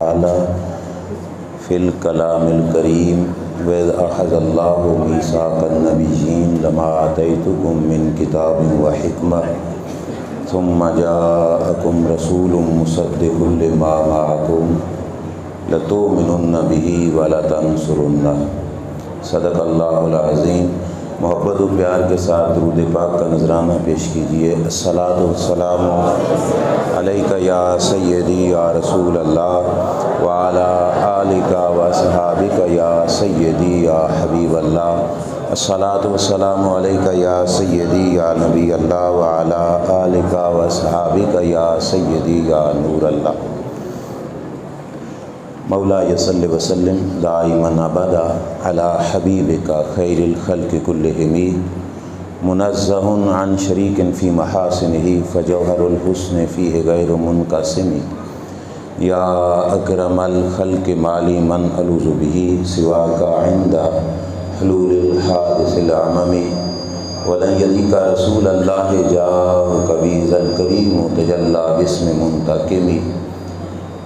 تعالی فی الکلام الکریم وَإِذْ أَخَذَ اللَّهُ مِيثَاقَ النَّبِيِّينَ لَمَا آتَيْتُكُم مِّن کتاب وحکمة ثم جاءکم رسول مصدق لما معکم لتؤمنن به ولتنصرنه صدق اللہ العظیم۔ محبت و پیار کے ساتھ درود پاک کا نذرانہ پیش کیجیے۔ الصلاۃ والسلام علیک یا سیدی یا رسول اللہ وعلی آلک واصحابک یا سیدی یا حبیب اللہ۔ الصلاۃ والسلام علیک یا سیدی یا نبی اللہ وعلی آلک واصحابک یا سیدی یا نور اللہ۔ مولا صلی وسلم دائما ابدا علی حبیبک خیر الخلق کلہم منزہ عن شریک فی محاسنہ فجوہر الحسن فیہ غیر منقسم یا اکرم الخلق مالی من الوذ بہ سواک عند حلول الحادث العمم ولن یلیک رسول اللہ جاءک بیذ الکریم تجلی باسم منتقم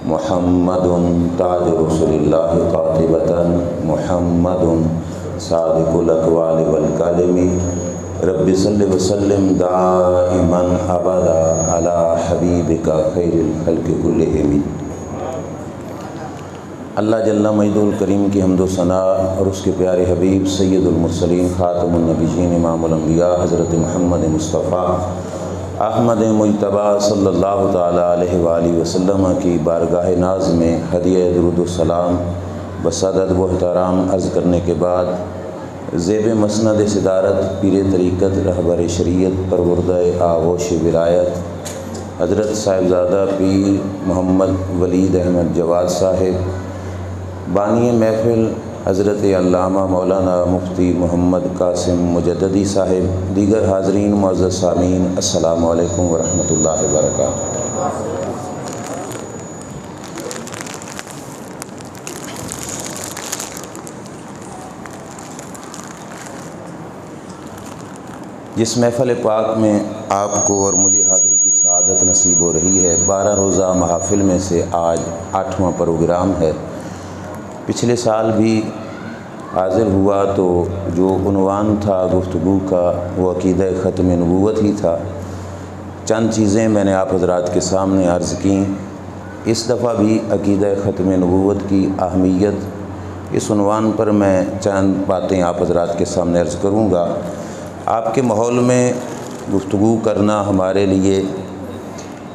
محمد تاج رسول اللہ قاطبۃ محمد صادق الاقوال والکلم رب صلی وسلم دائما ابدا علی حبیبک خیر الخلق کلہم۔ اللہ جل مجدہ الکریم کی حمد و ثنا اور اس کے پیارے حبیب سید المرسلین خاتم النبیین امام الانبیاء حضرت محمد مصطفیٰ احمد مجتبیٰ صلی اللہ تعالیٰ علیہ وآلہ وسلم کی بارگاہ ناز میں ہدیہ درود و سلام بس ادب و احترام عرض کرنے کے بعد زیب مسند صدارت پیر طریقت رہبر شریعت پروردہ آغوش ولایت حضرت صاحبزادہ پیر محمد ولید احمد جواد صاحب بانی محفل حضرت علامہ مولانا مفتی محمد قاسم مجددی صاحب دیگر حاضرین معزز سامعین السلام علیکم ورحمۃ اللہ وبرکاتہ۔ جس محفل پاک میں آپ کو اور مجھے حاضری کی سعادت نصیب ہو رہی ہے 12 روزہ محافل میں سے آج 8واں پروگرام ہے۔ پچھلے سال بھی حاضر ہوا تو جو عنوان تھا گفتگو کا وہ عقیدہ ختم نبوت ہی تھا۔ چند چیزیں میں نے آپ حضرات کے سامنے عرض کیں۔ اس دفعہ بھی عقیدہ ختم نبوت کی اہمیت اس عنوان پر میں چند باتیں آپ حضرات کے سامنے عرض کروں گا۔ آپ کے ماحول میں گفتگو کرنا ہمارے لیے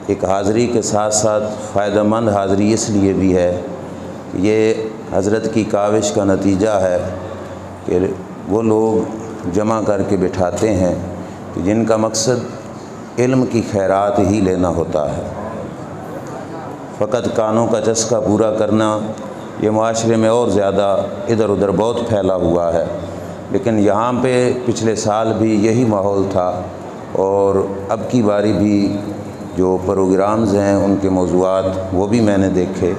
ایک حاضری کے ساتھ ساتھ فائدہ مند حاضری اس لیے بھی ہے کہ یہ حضرت کی کاوش کا نتیجہ ہے کہ وہ لوگ جمع کر کے بٹھاتے ہیں کہ جن کا مقصد علم کی خیرات ہی لینا ہوتا ہے۔ فقط کانوں کا چسکا پورا کرنا یہ معاشرے میں اور زیادہ ادھر ادھر بہت پھیلا ہوا ہے، لیکن یہاں پہ پچھلے سال بھی یہی ماحول تھا اور اب کی باری بھی جو پروگرامز ہیں ان کے موضوعات وہ بھی میں نے دیکھے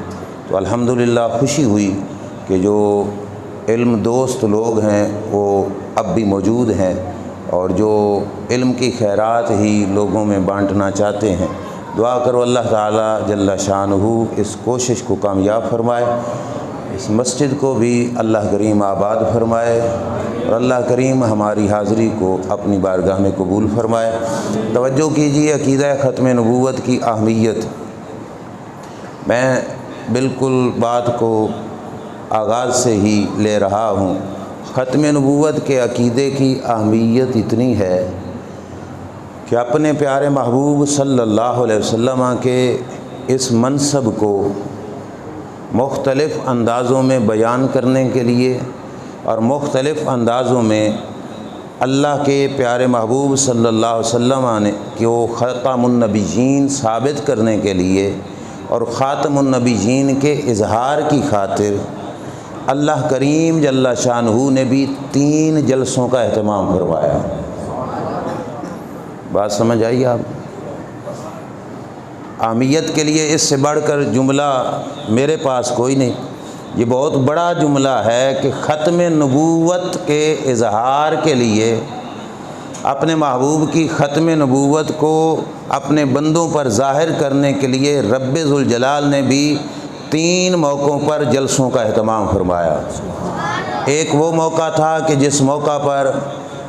تو الحمدللہ خوشی ہوئی کہ جو علم دوست لوگ ہیں وہ اب بھی موجود ہیں اور جو علم کی خیرات ہی لوگوں میں بانٹنا چاہتے ہیں۔ دعا کرو اللہ تعالیٰ جل شانہ اس کوشش کو کامیاب فرمائے، اس مسجد کو بھی اللہ کریم آباد فرمائے اور اللہ کریم ہماری حاضری کو اپنی بارگاہ میں قبول فرمائے۔ توجہ کیجیے عقیدہ ختم نبوت کی اہمیت۔ میں بالکل بات کو آغاز سے ہی لے رہا ہوں۔ ختم نبوت کے عقیدے کی اہمیت اتنی ہے کہ اپنے پیارے محبوب صلی اللہ علیہ وسلم کے اس منصب کو مختلف اندازوں میں بیان کرنے کے لیے اور مختلف اندازوں میں اللہ کے پیارے محبوب صلی اللہ علیہ وسلم نے کہ وہ خاتم النبیین ثابت کرنے کے لیے اور خاتم النبیین کے اظہار کی خاطر اللہ کریم جل شانہ نے بھی 3 جلسوں کا اہتمام کروایا۔ بات سمجھ آئی آپ؟ اہمیت کے لیے اس سے بڑھ کر جملہ میرے پاس کوئی نہیں۔ یہ بہت بڑا جملہ ہے کہ ختم نبوت کے اظہار کے لیے اپنے محبوب کی ختم نبوت کو اپنے بندوں پر ظاہر کرنے کے لیے رب ذوالجلال نے بھی 3 موقعوں پر جلسوں کا اہتمام فرمایا۔ ایک وہ موقع تھا کہ جس موقع پر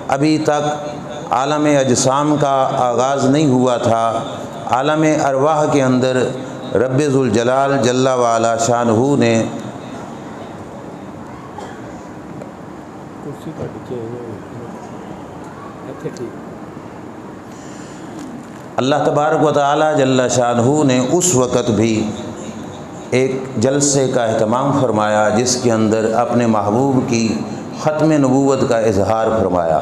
ابھی تک عالم اجسام کا آغاز نہیں ہوا تھا، عالم ارواح کے اندر رب ذوالجلال جل وعلا شانہ نے اللہ تبارک و تعالی جل شانہ نے اس وقت بھی ایک جلسے کا اہتمام فرمایا جس کے اندر اپنے محبوب کی ختم نبوت کا اظہار فرمایا۔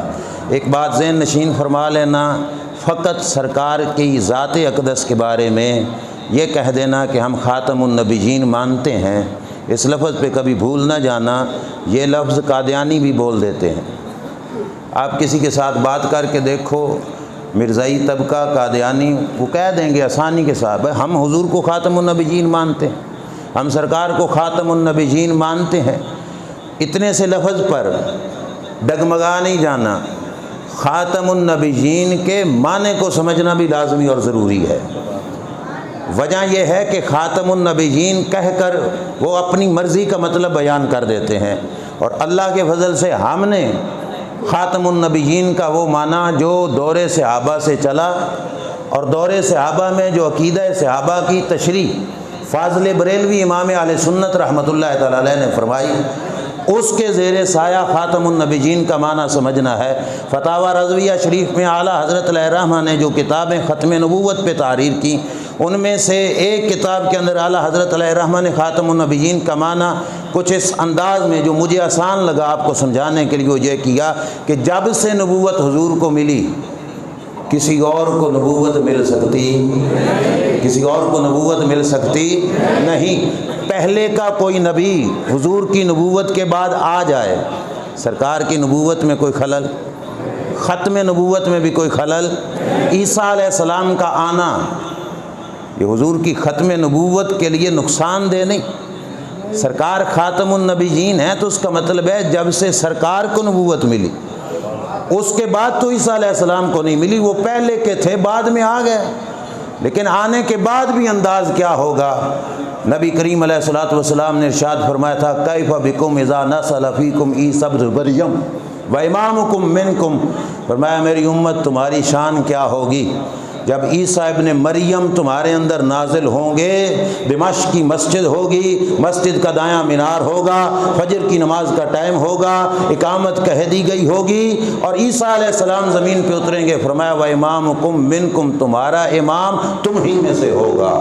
ایک بات ذہن نشین فرما لینا، فقط سرکار کی ذات اقدس کے بارے میں یہ کہہ دینا کہ ہم خاتم النبیین مانتے ہیں، اس لفظ پہ کبھی بھول نہ جانا، یہ لفظ قادیانی بھی بول دیتے ہیں۔ آپ کسی کے ساتھ بات کر کے دیکھو، مرزائی طبقہ قادیانی، وہ کہہ دیں گے آسانی کے ساتھ ہم حضور کو خاتم النبیین مانتے ہیں، ہم سرکار کو خاتم النبیین مانتے ہیں۔ اتنے سے لفظ پر ڈگمگا نہیں جانا، خاتم النبیین کے معنی کو سمجھنا بھی لازمی اور ضروری ہے۔ وجہ یہ ہے کہ خاتم النبیین کہہ کر وہ اپنی مرضی کا مطلب بیان کر دیتے ہیں، اور اللہ کے فضل سے ہم نے خاتم النبیین کا وہ معنی جو دور صحابہ سے چلا، اور دور صحابہ میں جو عقیدہ صحابہ کی تشریح فاضل بریلوی امام اہل سنت رحمۃ اللہ تعالی علیہ نے فرمائی، اس کے زیر سایہ خاتم النبیین کا معنی سمجھنا ہے۔ فتاوی رضویہ شریف میں اعلیٰ حضرت علیہ الرحمہ نے جو کتابیں ختم نبوت پہ تحریر کی، ان میں سے ایک کتاب کے اندر اعلیٰ حضرت علیہ الرحمہ نے خاتم النبیین کا معنی کچھ اس انداز میں جو مجھے آسان لگا آپ کو سمجھانے کے لیے وہ یہ کیا کہ جب سے نبوت حضور کو ملی کسی اور کو نبوت مل سکتی، کسی اور کو نبوت مل سکتی نہیں۔ پہلے کا کوئی نبی حضور کی نبوت کے بعد آ جائے، سرکار کی نبوت میں کوئی خلل، ختم نبوت میں بھی کوئی خلل، عیسیٰ علیہ السلام کا آنا یہ حضور کی ختم نبوت کے لیے نقصان دہ نہیں۔ سرکار خاتم النبیین ہے تو اس کا مطلب ہے جب سے سرکار کو نبوت ملی، اس کے بعد تو عیسیٰ علیہ السلام کو نہیں ملی، وہ پہلے کے تھے بعد میں آ گئے، لیکن آنے کے بعد بھی انداز کیا ہوگا؟ نبی کریم علیہ الصلوۃ والسلام نے ارشاد فرمایا تھا کیف بکم اذا نزل فیکم عیسی ابن مریم و امامکم منکم، فرمایا میری امت تمہاری شان کیا ہوگی جب عیسیٰ ابن مریم تمہارے اندر نازل ہوں گے، دمشق کی مسجد ہوگی، مسجد کا دایاں مینار ہوگا، فجر کی نماز کا ٹائم ہوگا، اقامت کہہ دی گئی ہوگی، اور عیسیٰ علیہ السلام زمین پہ اتریں گے، فرمایا و امامکم منکم، تمہارا امام تم ہی میں سے ہوگا۔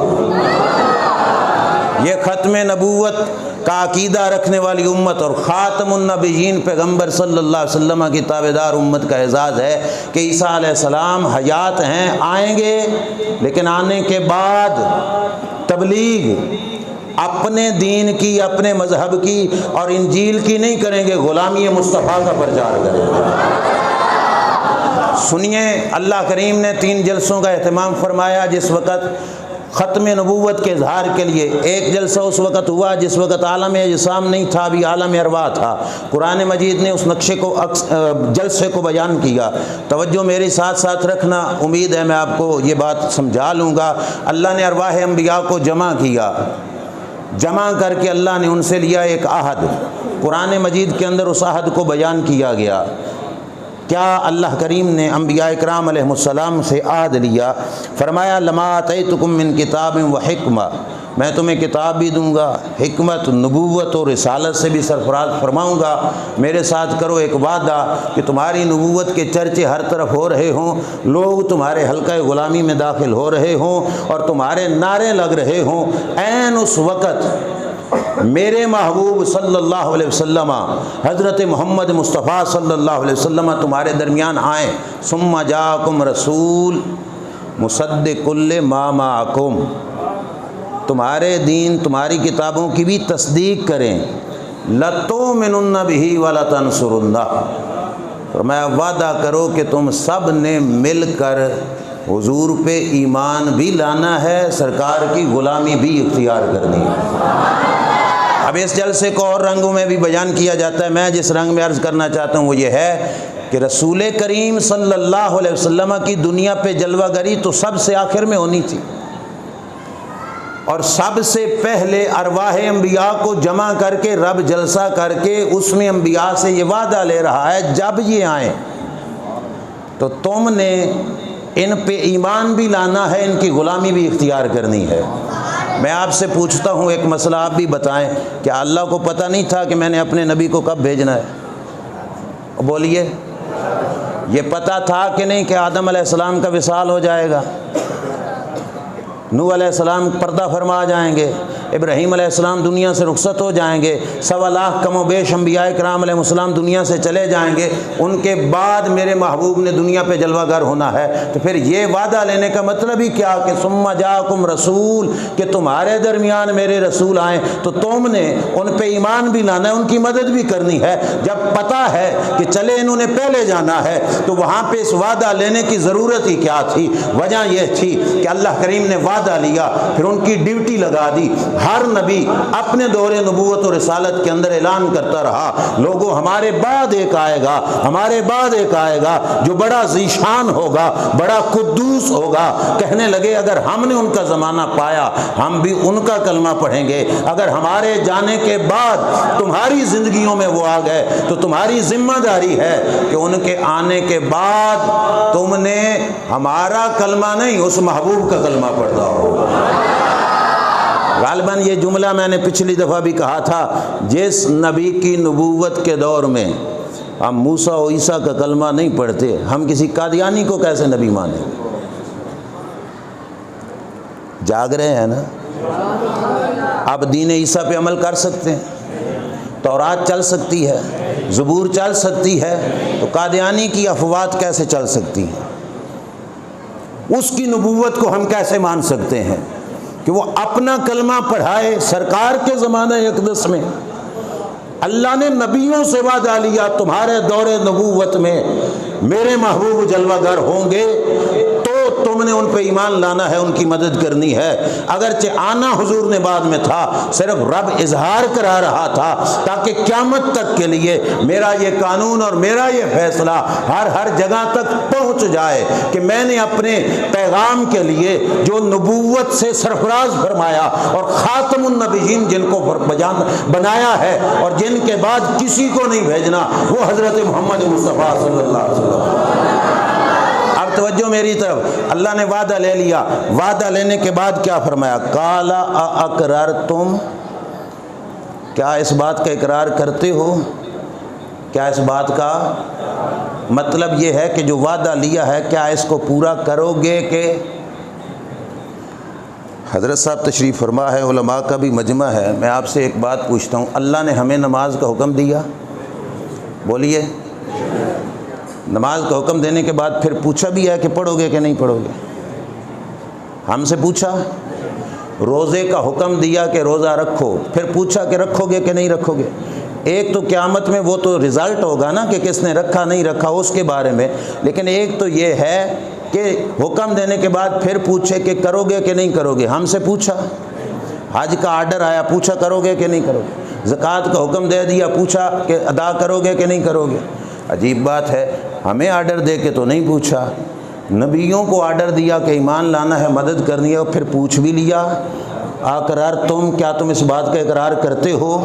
یہ ختم نبوت کا عقیدہ رکھنے والی امت اور خاتم النبیین پیغمبر صلی اللہ علیہ وسلم کی تابعدار امت کا اعزاز ہے کہ عیسیٰ علیہ السلام حیات ہیں، آئیں گے، لیکن آنے کے بعد تبلیغ اپنے دین کی، اپنے مذہب کی اور انجیل کی نہیں کریں گے، غلامی مصطفیٰ کا پرچار کریں گے۔ سنیے، اللہ کریم نے 3 جلسوں کا اہتمام فرمایا جس وقت ختم نبوت کے اظہار کے لیے۔ ایک جلسہ اس وقت ہوا جس وقت عالم اجسام نہیں تھا، ابھی عالم ارواح تھا۔ قرآن مجید نے اس نقشے کو جلسے کو بیان کیا۔ توجہ میرے ساتھ ساتھ رکھنا، امید ہے میں آپ کو یہ بات سمجھا لوں گا۔ اللہ نے ارواح انبیاء کو جمع کیا، جمع کر کے اللہ نے ان سے لیا ایک عہد، قرآن مجید کے اندر اس عہد کو بیان کیا گیا۔ کیا اللہ کریم نے انبیاء اکرام علیہ السلام سے عہد لیا، فرمایا لما آتیتکم من کتاب و حکمہ، میں تمہیں کتاب بھی دوں گا، حکمت، نبوت اور رسالت سے بھی سرفراز فرماؤں گا۔ میرے ساتھ کرو ایک وعدہ کہ تمہاری نبوت کے چرچے ہر طرف ہو رہے ہوں، لوگ تمہارے حلقہ غلامی میں داخل ہو رہے ہوں اور تمہارے نعرے لگ رہے ہوں، عین اس وقت میرے محبوب صلی اللہ علیہ وسلم، حضرت محمد مصطفیٰ صلی اللہ علیہ وسلم تمہارے درمیان آئیں۔ ثم جاءکم رسول مصدق لما معکم، تمہارے دین، تمہاری کتابوں کی بھی تصدیق کریں۔ لَتُؤْمِنُنَّ بِهِ وَلَتَنْصُرُنَّهُ، فرمایا وعدہ کرو کہ تم سب نے مل کر حضور پہ ایمان بھی لانا ہے، سرکار کی غلامی بھی اختیار کرنی ہے۔ اب اس جلسے کو اور رنگوں میں بھی بیان کیا جاتا ہے، میں جس رنگ میں عرض کرنا چاہتا ہوں وہ یہ ہے کہ رسول کریم صلی اللہ علیہ وسلم کی دنیا پہ جلوہ گری تو سب سے آخر میں ہونی تھی۔ اور سب سے پہلے ارواح انبیاء کو جمع کر کے رب جلسہ کر کے اس میں انبیاء سے یہ وعدہ لے رہا ہے جب یہ آئیں تو تم نے ان پہ ایمان بھی لانا ہے، ان کی غلامی بھی اختیار کرنی ہے۔ میں آپ سے پوچھتا ہوں ایک مسئلہ آپ بھی بتائیں، کیا اللہ کو پتہ نہیں تھا کہ میں نے اپنے نبی کو کب بھیجنا ہے؟ بولیے، یہ پتہ تھا کہ نہیں کہ آدم علیہ السلام کا وصال ہو جائے گا، نوح علیہ السلام پردہ فرما جائیں گے، ابراہیم علیہ السلام دنیا سے رخصت ہو جائیں گے، 1.25 لاکھ کم و بیش انبیاء کرام علیہ السلام دنیا سے چلے جائیں گے، ان کے بعد میرے محبوب نے دنیا پہ جلوہ گر ہونا ہے؟ تو پھر یہ وعدہ لینے کا مطلب ہی کیا کہ ثم جاءکم رسول، کہ تمہارے درمیان میرے رسول آئیں تو تم نے ان پہ ایمان بھی لانا ہے، ان کی مدد بھی کرنی ہے۔ جب پتہ ہے کہ چلے انہوں نے پہلے جانا ہے تو وہاں پہ اس وعدہ لینے کی ضرورت ہی کیا تھی؟ وجہ یہ تھی کہ اللہ کریم نے وعدہ لیا، پھر ان کی ڈیوٹی لگا دی۔ ہر نبی اپنے دور نبوت اور رسالت کے اندر اعلان کرتا رہا، لوگوں ہمارے بعد ایک آئے گا، ہمارے بعد ایک آئے گا جو بڑا ذیشان ہوگا، بڑا قدوس ہوگا۔ کہنے لگے اگر ہم نے ان کا زمانہ پایا ہم بھی ان کا کلمہ پڑھیں گے، اگر ہمارے جانے کے بعد تمہاری زندگیوں میں وہ آ گئے تو تمہاری ذمہ داری ہے کہ ان کے آنے کے بعد تم نے ہمارا کلمہ نہیں اس محبوب کا کلمہ پڑھنا ہوگا۔ غالباً یہ جملہ میں نے پچھلی دفعہ بھی کہا تھا، جس نبی کی نبوت کے دور میں ہم موسیٰ و عیسیٰ کا کلمہ نہیں پڑھتے، ہم کسی قادیانی کو کیسے نبی مانیں گے؟ جاگ رہے ہیں نا؟ اب دین عیسیٰ پہ عمل کر سکتے ہیں، تورات چل سکتی ہے، زبور چل سکتی ہے، تو قادیانی کی افواہات کیسے چل سکتی ہیں؟ اس کی نبوت کو ہم کیسے مان سکتے ہیں کہ وہ اپنا کلمہ پڑھائے سرکار کے زمانہ اقدس میں؟ اللہ نے نبیوں سے وعدہ لیا تمہارے دور نبوت میں میرے محبوب جلوہ گر ہوں گے تو تم نے ان پہ ایمان لانا ہے، ان کی مدد کرنی ہے۔ اگرچہ آنا حضور نے بعد میں تھا، صرف رب اظہار کرا رہا تھا تاکہ قیامت تک کے لیے میرا یہ قانون اور میرا یہ فیصلہ ہر جگہ تک پہنچ جائے کہ میں نے اپنے پیغام کے لیے جو نبوت سے سرفراز فرمایا اور خاتم النبیین جن کو بنایا ہے اور جن کے بعد کسی کو نہیں بھیجنا، وہ حضرت محمد مصطفیٰ صلی اللہ علیہ وسلم۔ اب توجہ میری طرف، اللہ نے وعدہ لے لیا، وعدہ لینے کے بعد کیا فرمایا؟ قال اقررتم، کیا اس بات کا اقرار کرتے ہو؟ کیا اس بات کا مطلب یہ ہے کہ جو وعدہ لیا ہے کیا اس کو پورا کرو گے؟ کہ حضرت صاحب تشریف فرما ہے، علماء کا بھی مجمع ہے، میں آپ سے ایک بات پوچھتا ہوں، اللہ نے ہمیں نماز کا حکم دیا؟ بولیے، نماز کا حکم دینے کے بعد پھر پوچھا بھی ہے کہ پڑھو گے کہ نہیں پڑھو گے؟ ہم سے پوچھا؟ روزے کا حکم دیا کہ روزہ رکھو، پھر پوچھا کہ رکھو گے کہ نہیں رکھو گے؟ ایک تو قیامت میں وہ تو رزلٹ ہوگا نا کہ کس نے رکھا نہیں رکھا اس کے بارے میں، لیکن ایک تو یہ ہے کہ حکم دینے کے بعد پھر پوچھے کہ کرو گے کہ نہیں کرو گے۔ ہم سے پوچھا، حج کا آرڈر آیا، پوچھا کرو گے کہ نہیں کرو گے؟ زکوٰۃ کا حکم دے دیا، پوچھا کہ ادا کرو گے کہ نہیں کرو گے؟ عجیب بات ہے، ہمیں آرڈر دے کے تو نہیں پوچھا، نبیوں کو آرڈر دیا کہ ایمان لانا ہے، مدد کرنی ہے، اور پھر پوچھ بھی لیا۔ اقرار تم، کیا تم اس بات کا اقرار کرتے ہو؟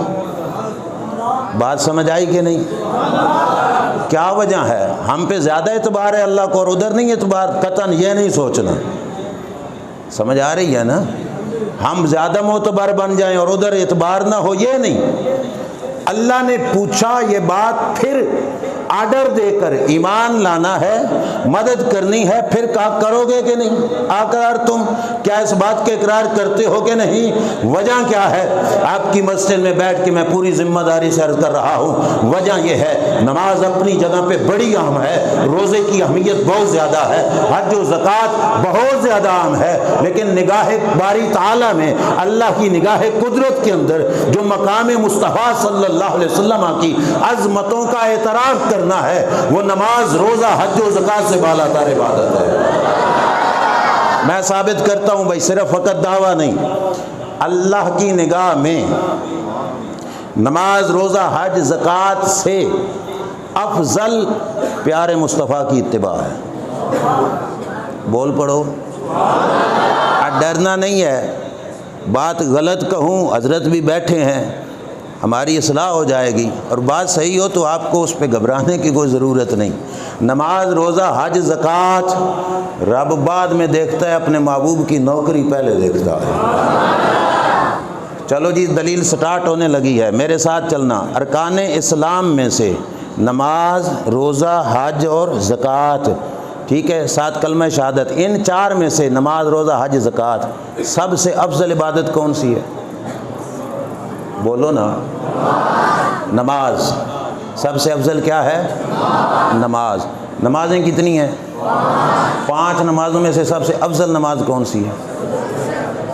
بات سمجھ آئی کہ نہیں؟ کیا وجہ ہے؟ ہم پہ زیادہ اعتبار ہے اللہ کو اور ادھر نہیں اعتبار؟ قطعاً یہ نہیں سوچنا، سمجھ آ رہی ہے نا؟ ہم زیادہ معتبر بن جائیں اور ادھر اعتبار نہ ہو، یہ نہیں۔ اللہ نے پوچھا یہ بات، پھر آرڈر دے کر ایمان لانا ہے، مدد کرنی ہے، پھر کہا کرو گے کہ نہیں؟ اقرار تم، کیا اس بات کے اقرار کرتے ہو کہ نہیں؟ وجہ کیا ہے؟ آپ کی مسجد میں بیٹھ کے میں پوری ذمہ داری سے عرض کر رہا ہوں، وجہ یہ ہے نماز اپنی جگہ پہ بڑی اہم ہے، روزے کی اہمیت بہت زیادہ ہے، حج و زکوٰۃ بہت زیادہ اہم ہے، لیکن نگاہ باری تعالیٰ میں، اللہ کی نگاہ قدرت کے اندر جو مقام مصطفیٰ صلی اللہ علیہ وسلم کی عظمتوں کا اعتراف کرنا ہے، وہ نماز، روزہ، حج و زکوٰۃ سے بالا تر عبادت ہے۔ میں ثابت کرتا ہوں بھائی، صرف فقط دعویٰ نہیں، اللہ کی نگاہ میں نماز، روزہ، حج، زکوٰۃ سے افضل پیارے مصطفیٰ کی اتباع ہے۔ بول پڑھو، ڈرنا نہیں ہے، بات غلط کہوں، حضرت بھی بیٹھے ہیں، ہماری اصلاح ہو جائے گی، اور بات صحیح ہو تو آپ کو اس پہ گھبرانے کی کوئی ضرورت نہیں۔ نماز، روزہ، حج، زکوٰۃ رب بعد میں دیکھتا ہے، اپنے محبوب کی نوکری پہلے دیکھتا ہے۔ چلو جی، دلیل سٹارٹ ہونے لگی ہے، میرے ساتھ چلنا۔ ارکان اسلام میں سے نماز، روزہ، حج اور زکوٰۃ، ٹھیک ہے، ساتھ کلمہ شہادت، ان چار میں سے نماز، روزہ، حج، زکوٰۃ سب سے افضل عبادت کون سی ہے؟ بولو نا۔ نماز۔ سب سے افضل کیا ہے؟ نماز۔ نمازیں کتنی ہیں؟ 5 نمازوں میں سے سب سے افضل نماز کون سی ہے؟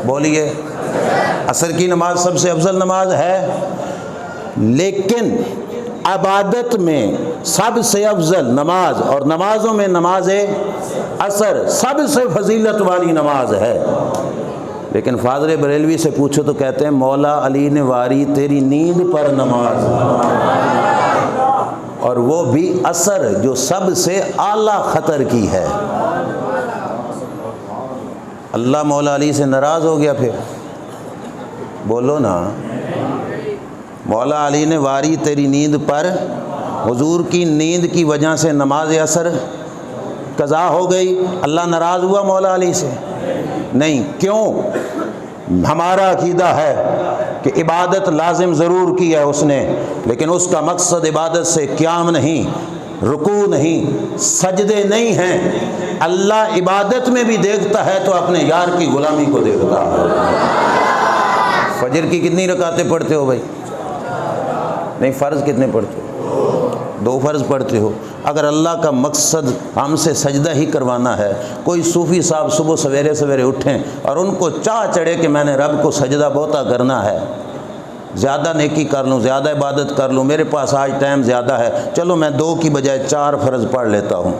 بولیے۔ عصر کی نماز سب سے افضل نماز ہے، لیکن عبادت میں سب سے افضل نماز، اور نمازوں میں نماز عصر سب سے فضیلت والی نماز ہے۔ لیکن فاضل بریلوی سے پوچھو تو کہتے ہیں مولا علی نے واری تیری نیند پر نماز، اور وہ بھی عصر جو سب سے اعلیٰ خطر کی ہے۔ اللہ مولا علی سے ناراض ہو گیا پھر؟ بولو نا۔ مولا علی نے واری تیری نیند پر، حضور کی نیند کی وجہ سے نماز عصر قضا ہو گئی، اللہ ناراض ہوا مولا علی سے؟ نہیں۔ کیوں؟ ہمارا عقیدہ ہے کہ عبادت لازم ضرور کی ہے اس نے، لیکن اس کا مقصد عبادت سے قیام نہیں، رکوع نہیں، سجدے نہیں ہیں۔ اللہ عبادت میں بھی دیکھتا ہے تو اپنے یار کی غلامی کو دیکھتا ہے۔ فجر کی کتنی رکعتیں پڑھتے ہو بھائی؟ نہیں، فرض کتنے پڑھتے ہو؟ 2 فرض پڑھتے ہو۔ اگر اللہ کا مقصد ہم سے سجدہ ہی کروانا ہے، کوئی صوفی صاحب صبح سویرے سویرے اٹھیں اور ان کو چاہ چڑھے کہ میں نے رب کو سجدہ بہتا کرنا ہے، زیادہ نیکی کر لوں، زیادہ عبادت کر لوں، میرے پاس آج ٹائم زیادہ ہے، چلو میں 2 کی بجائے 4 فرض پڑھ لیتا ہوں۔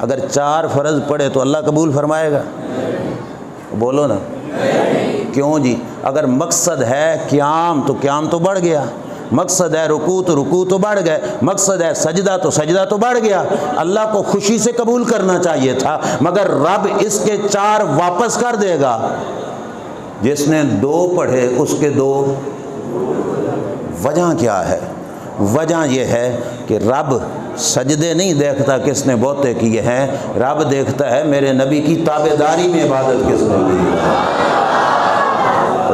اگر 4 فرض پڑھے تو اللہ قبول فرمائے گا؟ بولو نا۔ کیوں جی؟ اگر مقصد ہے قیام تو قیام تو بڑھ گیا، مقصد ہے رکوع تو رکوع تو بڑھ گئے، مقصد ہے سجدہ تو سجدہ تو بڑھ گیا۔ اللہ کو خوشی سے قبول کرنا چاہیے تھا، مگر رب اس کے 4 واپس کر دے گا۔ جس نے 2 پڑھے اس کے 2۔ وجہ کیا ہے؟ وجہ یہ ہے کہ رب سجدے نہیں دیکھتا کس نے بہتے کیے ہیں، رب دیکھتا ہے میرے نبی کی تابعداری میں عبادت کس نے کی ہے۔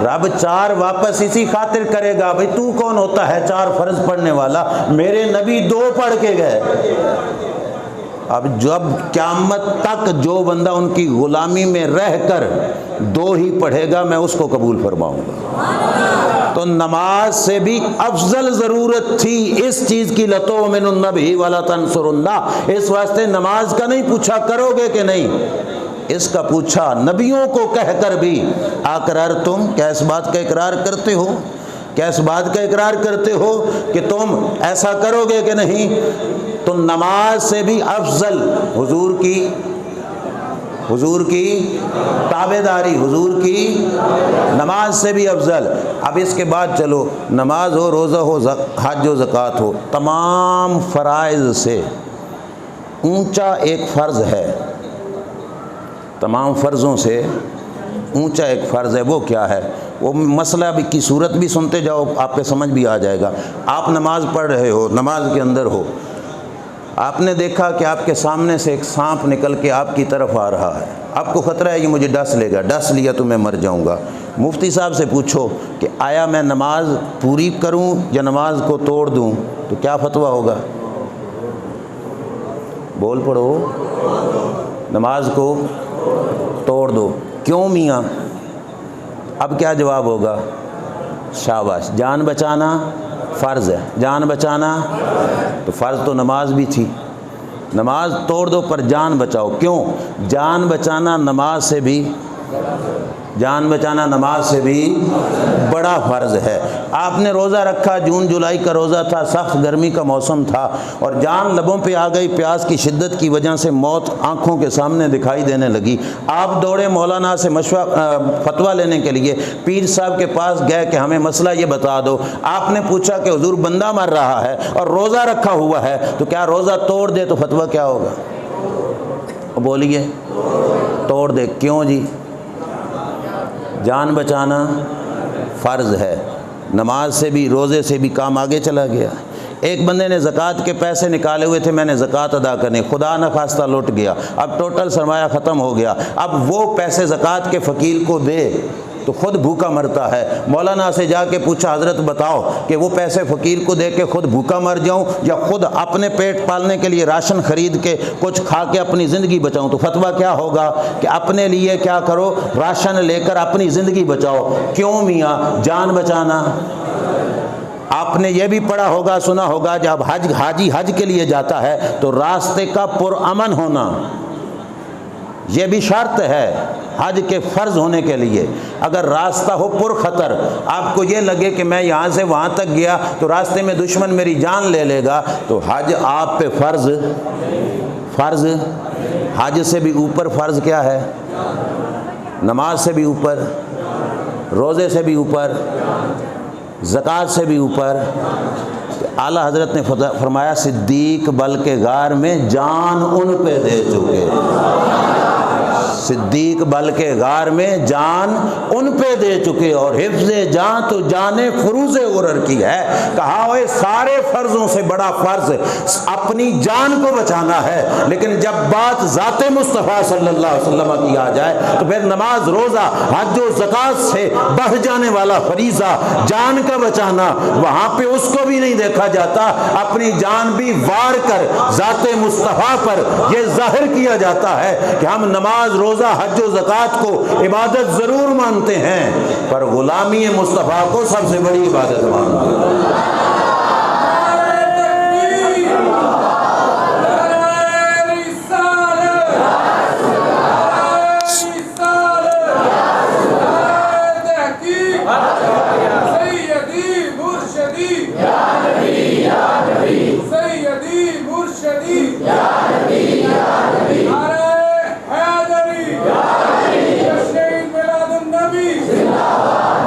رب 4 واپس اسی خاطر کرے گا، بھئی تو کون ہوتا ہے 4 فرض پڑھنے والا، میرے نبی 2 پڑھ کے گئے۔ اب جب قیامت تک جو بندہ ان کی غلامی میں رہ کر 2 ہی پڑھے گا، میں اس کو قبول فرماؤں گا۔ تو نماز سے بھی افضل ضرورت تھی اس چیز کی، لَتُؤْمِنُنَّ بِهِ وَلَا تَنْصُرُنَّهُ، اس واسطے نماز کا نہیں پوچھا کرو گے کہ نہیں، اس کا پوچھا نبیوں کو کہہ کر بھی، اقررتم، کیا اس بات کا اقرار کرتے ہو؟ کیا اس بات کا اقرار کرتے ہو کہ تم ایسا کرو گے کہ نہیں؟ تو نماز سے بھی افضل حضور کی تابعداری، حضور کی نماز سے بھی افضل۔ اب اس کے بعد چلو، نماز ہو، روزہ ہو، حج و زکوٰۃ ہو، تمام فرائض سے اونچا ایک فرض ہے، تمام فرضوں سے اونچا ایک فرض ہے۔ وہ کیا ہے؟ وہ مسئلہ کی صورت بھی سنتے جاؤ، آپ پہ سمجھ بھی آ جائے گا۔ آپ نماز پڑھ رہے ہو، نماز کے اندر ہو، آپ نے دیکھا کہ آپ کے سامنے سے ایک سانپ نکل کے آپ کی طرف آ رہا ہے، آپ کو خطرہ ہے یہ مجھے ڈس لے گا، ڈس لیا تو میں مر جاؤں گا۔ مفتی صاحب سے پوچھو کہ آیا میں نماز پوری کروں یا نماز کو توڑ دوں، تو کیا فتویٰ ہوگا؟ بول پڑو۔ نماز کو توڑ دو۔ کیوں میاں؟ اب کیا جواب ہوگا؟ شاباش، جان بچانا فرض ہے، جان بچانا تو فرض تو نماز بھی تھی، نماز توڑ دو پر جان بچاؤ۔ کیوں؟ جان بچانا نماز سے بھی بڑا فرض ہے۔ آپ نے روزہ رکھا، جون جولائی کا روزہ تھا، سخت گرمی کا موسم تھا، اور جان لبوں پہ آ گئی، پیاس کی شدت کی وجہ سے موت آنکھوں کے سامنے دکھائی دینے لگی۔ آپ دوڑے مولانا سے فتویٰ لینے کے لیے، پیر صاحب کے پاس گئے کہ ہمیں مسئلہ یہ بتا دو۔ آپ نے پوچھا کہ حضور بندہ مر رہا ہے اور روزہ رکھا ہوا ہے، تو کیا روزہ توڑ دے تو فتویٰ کیا ہوگا؟ بولیے۔ توڑ دے۔ کیوں جی؟ جان بچانا فرض ہے، نماز سے بھی روزے سے بھی کام آگے چلا گیا۔ ایک بندے نے زکوٰۃ کے پیسے نکالے ہوئے تھے، میں نے زکوٰۃ ادا کرنی، خدا نخواستہ لٹ گیا، اب ٹوٹل سرمایہ ختم ہو گیا، اب وہ پیسے زکوٰۃ کے فقیر کو دے تو خود بھوکا مرتا ہے۔ مولانا سے جا کے پوچھا حضرت بتاؤ کہ وہ پیسے فقیر کو دے کے خود بھوکا مر جاؤں یا خود اپنے پیٹ پالنے کے لیے راشن خرید کے کچھ کھا کے اپنی زندگی بچاؤں؟ تو فتویٰ کیا ہوگا کہ اپنے لیے کیا کرو، راشن لے کر اپنی زندگی بچاؤ۔ کیوں میاں؟ جان بچانا۔ آپ نے یہ بھی پڑھا ہوگا، سنا ہوگا، جب حاجی حج کے لیے جاتا ہے تو راستے کا پرامن ہونا یہ بھی شرط ہے حج کے فرض ہونے کے لیے۔ اگر راستہ ہو پر خطر، آپ کو یہ لگے کہ میں یہاں سے وہاں تک گیا تو راستے میں دشمن میری جان لے لے گا، تو حج آپ پہ فرض حج سے بھی اوپر فرض کیا ہے؟ نماز سے بھی اوپر، روزے سے بھی اوپر، زکوٰۃ سے بھی اوپر۔ اعلیٰ حضرت نے فرمایا صدیق بلکہ غار میں جان ان پہ دے چکے، صدیق بلکہ غار میں جان ان پہ دے چکے، اور حفظ جان تو جان فروز غرر کی ہے۔ کہا ہوئے سارے فرضوں سے بڑا فرض اپنی جان کو بچانا ہے، لیکن جب بات ذات مصطفیٰ صلی اللہ علیہ وسلم کی آ جائے تو پھر نماز، روزہ، حج و زکوٰۃ سے بڑھ جانے والا فریضہ جان کا بچانا، وہاں پہ اس کو بھی نہیں دیکھا جاتا، اپنی جان بھی وار کر ذات مصطفیٰ پر یہ ظاہر کیا جاتا ہے کہ ہم نماز، روزہ، حج و زکوٰۃ کو عبادت ضرور مانتے ہیں پر غلامی مصطفیٰ کو سب سے بڑی عبادت مانتے ہیں۔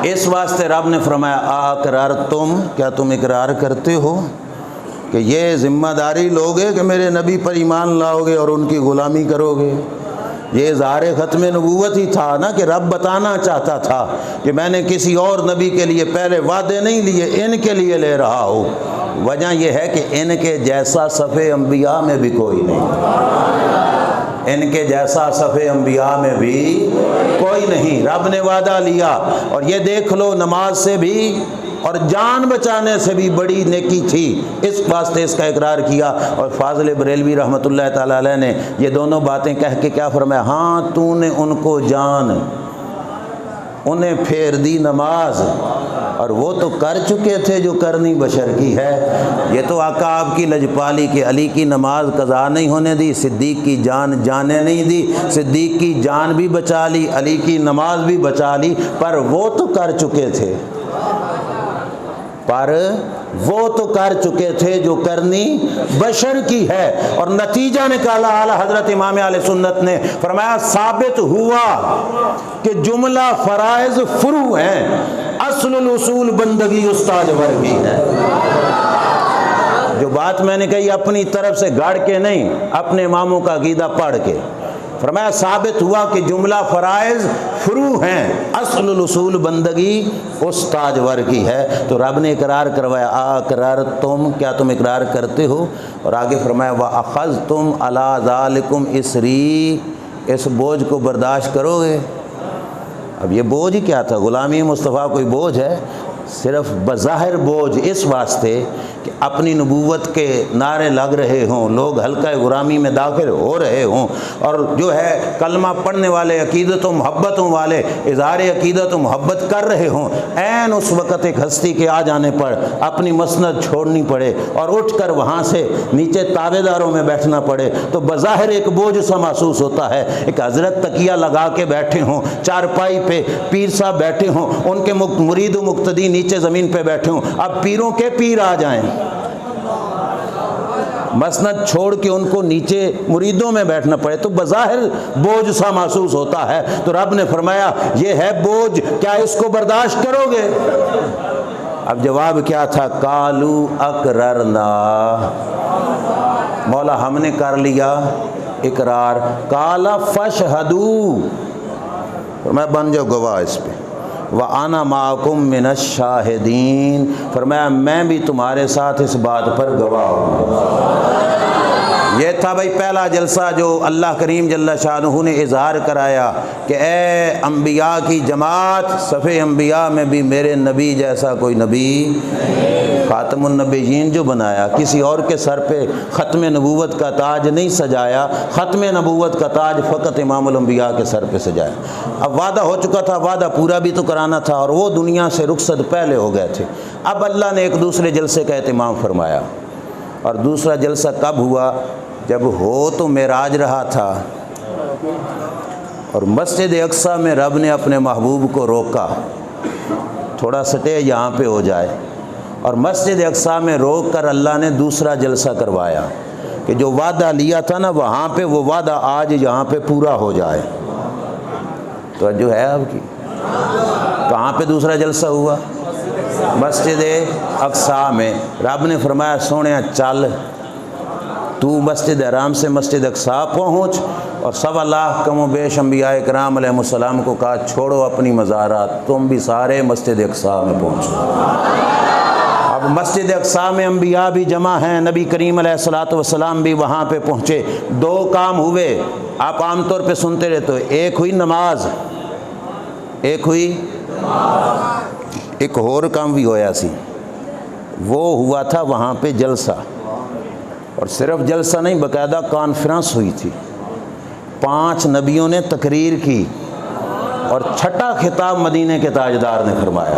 اس واسطے رب نے فرمایا اقررتم، کیا تم اقرار کرتے ہو کہ یہ ذمہ داری لوگے کہ میرے نبی پر ایمان لاؤ گے اور ان کی غلامی کرو گے؟ یہ اظہار ختم نبوت ہی تھا نا، کہ رب بتانا چاہتا تھا کہ میں نے کسی اور نبی کے لیے پہلے وعدے نہیں لیے، ان کے لیے لے رہا ہوں۔ وجہ یہ ہے کہ ان کے جیسا صفِ انبیاء میں بھی کوئی نہیں، ان کے جیسا صفِ انبیاء میں بھی کوئی نہیں۔ رب نے وعدہ لیا، اور یہ دیکھ لو نماز سے بھی اور جان بچانے سے بھی بڑی نیکی تھی، اس واسطے اس کا اقرار کیا۔ اور فاضل بریلوی رحمۃ اللہ تعالیٰ علیہ نے یہ دونوں باتیں کہہ کے کیا فرمایا؟ ہاں تو نے ان کو جان، انہیں پھیر دی نماز، اور وہ تو کر چکے تھے جو کرنی بشر کی ہے۔ یہ تو آقا آپ کی لجپالی کہ علی کی نماز قضا نہیں ہونے دی، صدیق کی جان جانے نہیں دی، صدیق کی جان بھی بچا لی، علی کی نماز بھی بچا لی، پر وہ تو کر چکے تھے، جو کرنی بشر کی ہے۔ اور نتیجہ نکالا اعلیٰ حضرت امام اہل سنت نے، فرمایا ثابت ہوا کہ جملہ فرائض فروع ہیں، اصل الاصول بندگی استاد ورگی ہے۔ جو بات میں نے کہی اپنی طرف سے گاڑ کے نہیں، اپنے اماموں کا عقیدہ پڑھ کے، فرمایا ثابت ہوا کہ جملہ فرائض فروع ہیں، اصل الاصول بندگی استاد ور کی ہے۔ تو رب نے اقرار کروایا اقررتم، کیا تم اقرار کرتے ہو؟ اور آگے فرمایا وَأَخَذْتُمْ عَلَىٰ ذَلِكُمْ إِصْرِي، اس بوجھ کو برداشت کرو گے؟ اب یہ بوجھ کیا تھا؟ غلامی مصطفیٰ کوئی بوجھ ہے؟ صرف بظاہر بوجھ اس واسطے کہ اپنی نبوت کے نعرے لگ رہے ہوں، لوگ حلقہ غلامی میں داخل ہو رہے ہوں، اور جو ہے کلمہ پڑھنے والے عقیدت و محبتوں والے اظہار عقیدت و محبت کر رہے ہوں، عین اس وقت ایک ہستی کے آ جانے پر اپنی مسند چھوڑنی پڑے اور اٹھ کر وہاں سے نیچے تابع داروں میں بیٹھنا پڑے، تو بظاہر ایک بوجھ سا محسوس ہوتا ہے۔ ایک حضرت تکیہ لگا کے بیٹھے ہوں، چارپائی پہ پیر صاحب بیٹھے ہوں، ان کے مرید و مقتدی نیچے زمین پہ بیٹھے ہوں، اب پیروں کے پیر آ جائیں، مسند چھوڑ کے ان کو نیچے مریدوں میں بیٹھنا پڑے، تو بظاہر بوجھ سا محسوس ہوتا ہے۔ تو رب نے فرمایا یہ ہے بوجھ، کیا اس کو برداشت کرو گے؟ اب جواب کیا تھا؟ قالوا اقررنا، مولا ہم نے کر لیا اقرار۔ قال فاشہدوا، فرمایا بن جاؤ گواہ اس پہ، وَأَنَا مَعَكُم مِّنَ الشَّاهِدِينَ، فرمایا میں بھی تمہارے ساتھ اس بات پر گواہ ہوں۔ یہ تھا بھائی پہلا جلسہ جو اللہ کریم جل شانہ نے اظہار کرایا کہ اے انبیاء کی جماعت، صف انبیاء میں بھی میرے نبی جیسا کوئی نبی، خاتم النبیین جو بنایا، کسی اور کے سر پہ ختم نبوت کا تاج نہیں سجایا، ختم نبوت کا تاج فقط امام الانبیاء کے سر پہ سجایا۔ اب وعدہ ہو چکا تھا، وعدہ پورا بھی تو کرانا تھا، اور وہ دنیا سے رخصت پہلے ہو گئے تھے۔ اب اللہ نے ایک دوسرے جلسے کا اہتمام فرمایا، اور دوسرا جلسہ کب ہوا؟ جب ہو تو معراج رہا تھا، اور مسجد اقصیٰ میں رب نے اپنے محبوب کو روکا، تھوڑا سٹے یہاں پہ ہو جائے، اور مسجد اقصیٰ میں روک کر اللہ نے دوسرا جلسہ کروایا کہ جو وعدہ لیا تھا نا وہاں پہ، وہ وعدہ آج یہاں پہ پورا ہو جائے۔ تو جو ہے اب کی کہاں پہ دوسرا جلسہ ہوا؟ مسجد اقصیٰ میں۔ رب نے فرمایا سونے چل تو مسجد حرام سے مسجد اقصیٰ پہنچ، اور 1.25 لاکھ کم و بیش انبیاء کرام علیہ السلام کو کہا چھوڑو اپنی مزارات، تم بھی سارے مسجد اقصیٰ میں پہنچو۔ اب مسجد اقصیٰ میں انبیاء بھی جمع ہیں، نبی کریم علیہ السلام بھی وہاں پہ پہنچے۔ دو کام ہوئے، آپ عام طور پہ سنتے رہتے ہو، ایک ہوئی نماز، ایک ہوئی ایک اور کام بھی ہویا سی، وہ ہوا تھا وہاں پہ جلسہ، اور صرف جلسہ نہیں باقاعدہ کانفرنس ہوئی تھی، 5 نبیوں نے تقریر کی، اور چھٹا خطاب مدینے کے تاجدار نے فرمایا۔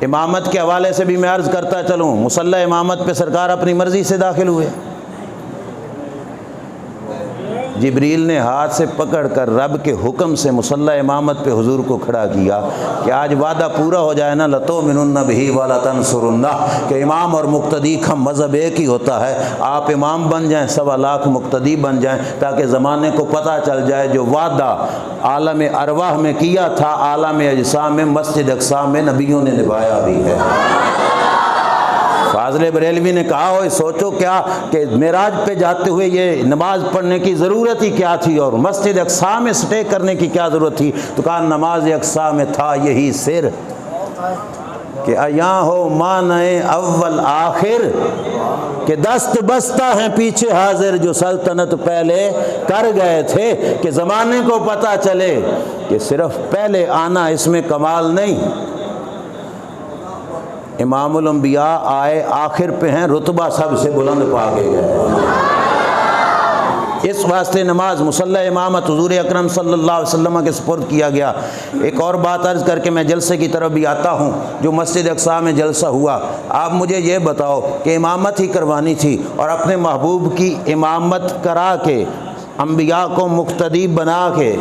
امامت کے حوالے سے بھی میں عرض کرتا چلوں، مصلی امامت پہ سرکار اپنی مرضی سے داخل ہوئے، جبریل نے ہاتھ سے پکڑ کر رب کے حکم سے مصلی امامت پہ حضور کو کھڑا کیا کہ آج وعدہ پورا ہو جائے نا، لَتُؤْمِنُنَّ بِهِ وَلَتَنْصُرُنَّهُ، کہ امام اور مقتدی کا مذہب ایک ہی ہوتا ہے، آپ امام بن جائیں، 1.25 لاکھ مقتدی بن جائیں، تاکہ زمانے کو پتہ چل جائے جو وعدہ عالم ارواح میں کیا تھا، عالم اجسام میں مسجد اقصیٰ میں نبیوں نے نبھایا بھی ہے۔ فاضل بریلوی نے کہا ہوئے سوچو کیا کہ معراج پہ جاتے ہوئے یہ نماز پڑھنے کی ضرورت ہی کیا تھی، اور مسجد اقصیٰ میں سٹے کرنے کی کیا ضرورت تھی؟ تو کہا نماز اقصیٰ میں تھا یہی سر کہ ایاں ہو معنی اول آخر، کہ دست بستہ ہیں پیچھے حاضر جو سلطنت پہلے کر گئے تھے، کہ زمانے کو پتہ چلے کہ صرف پہلے آنا اس میں کمال نہیں، امام الانبیاء آئے آخر پہ ہیں، رتبہ سب سے بلند پا کے گئے۔ اس واسطے نماز مصلی امامت حضور اکرم صلی اللہ علیہ وسلم کے سپرد کیا گیا۔ ایک اور بات عرض کر کے میں جلسے کی طرف بھی آتا ہوں، جو مسجد اقصیٰ میں جلسہ ہوا، آپ مجھے یہ بتاؤ کہ امامت ہی کروانی تھی، اور اپنے محبوب کی امامت کرا کے انبیاء کو مقتدی بنا کے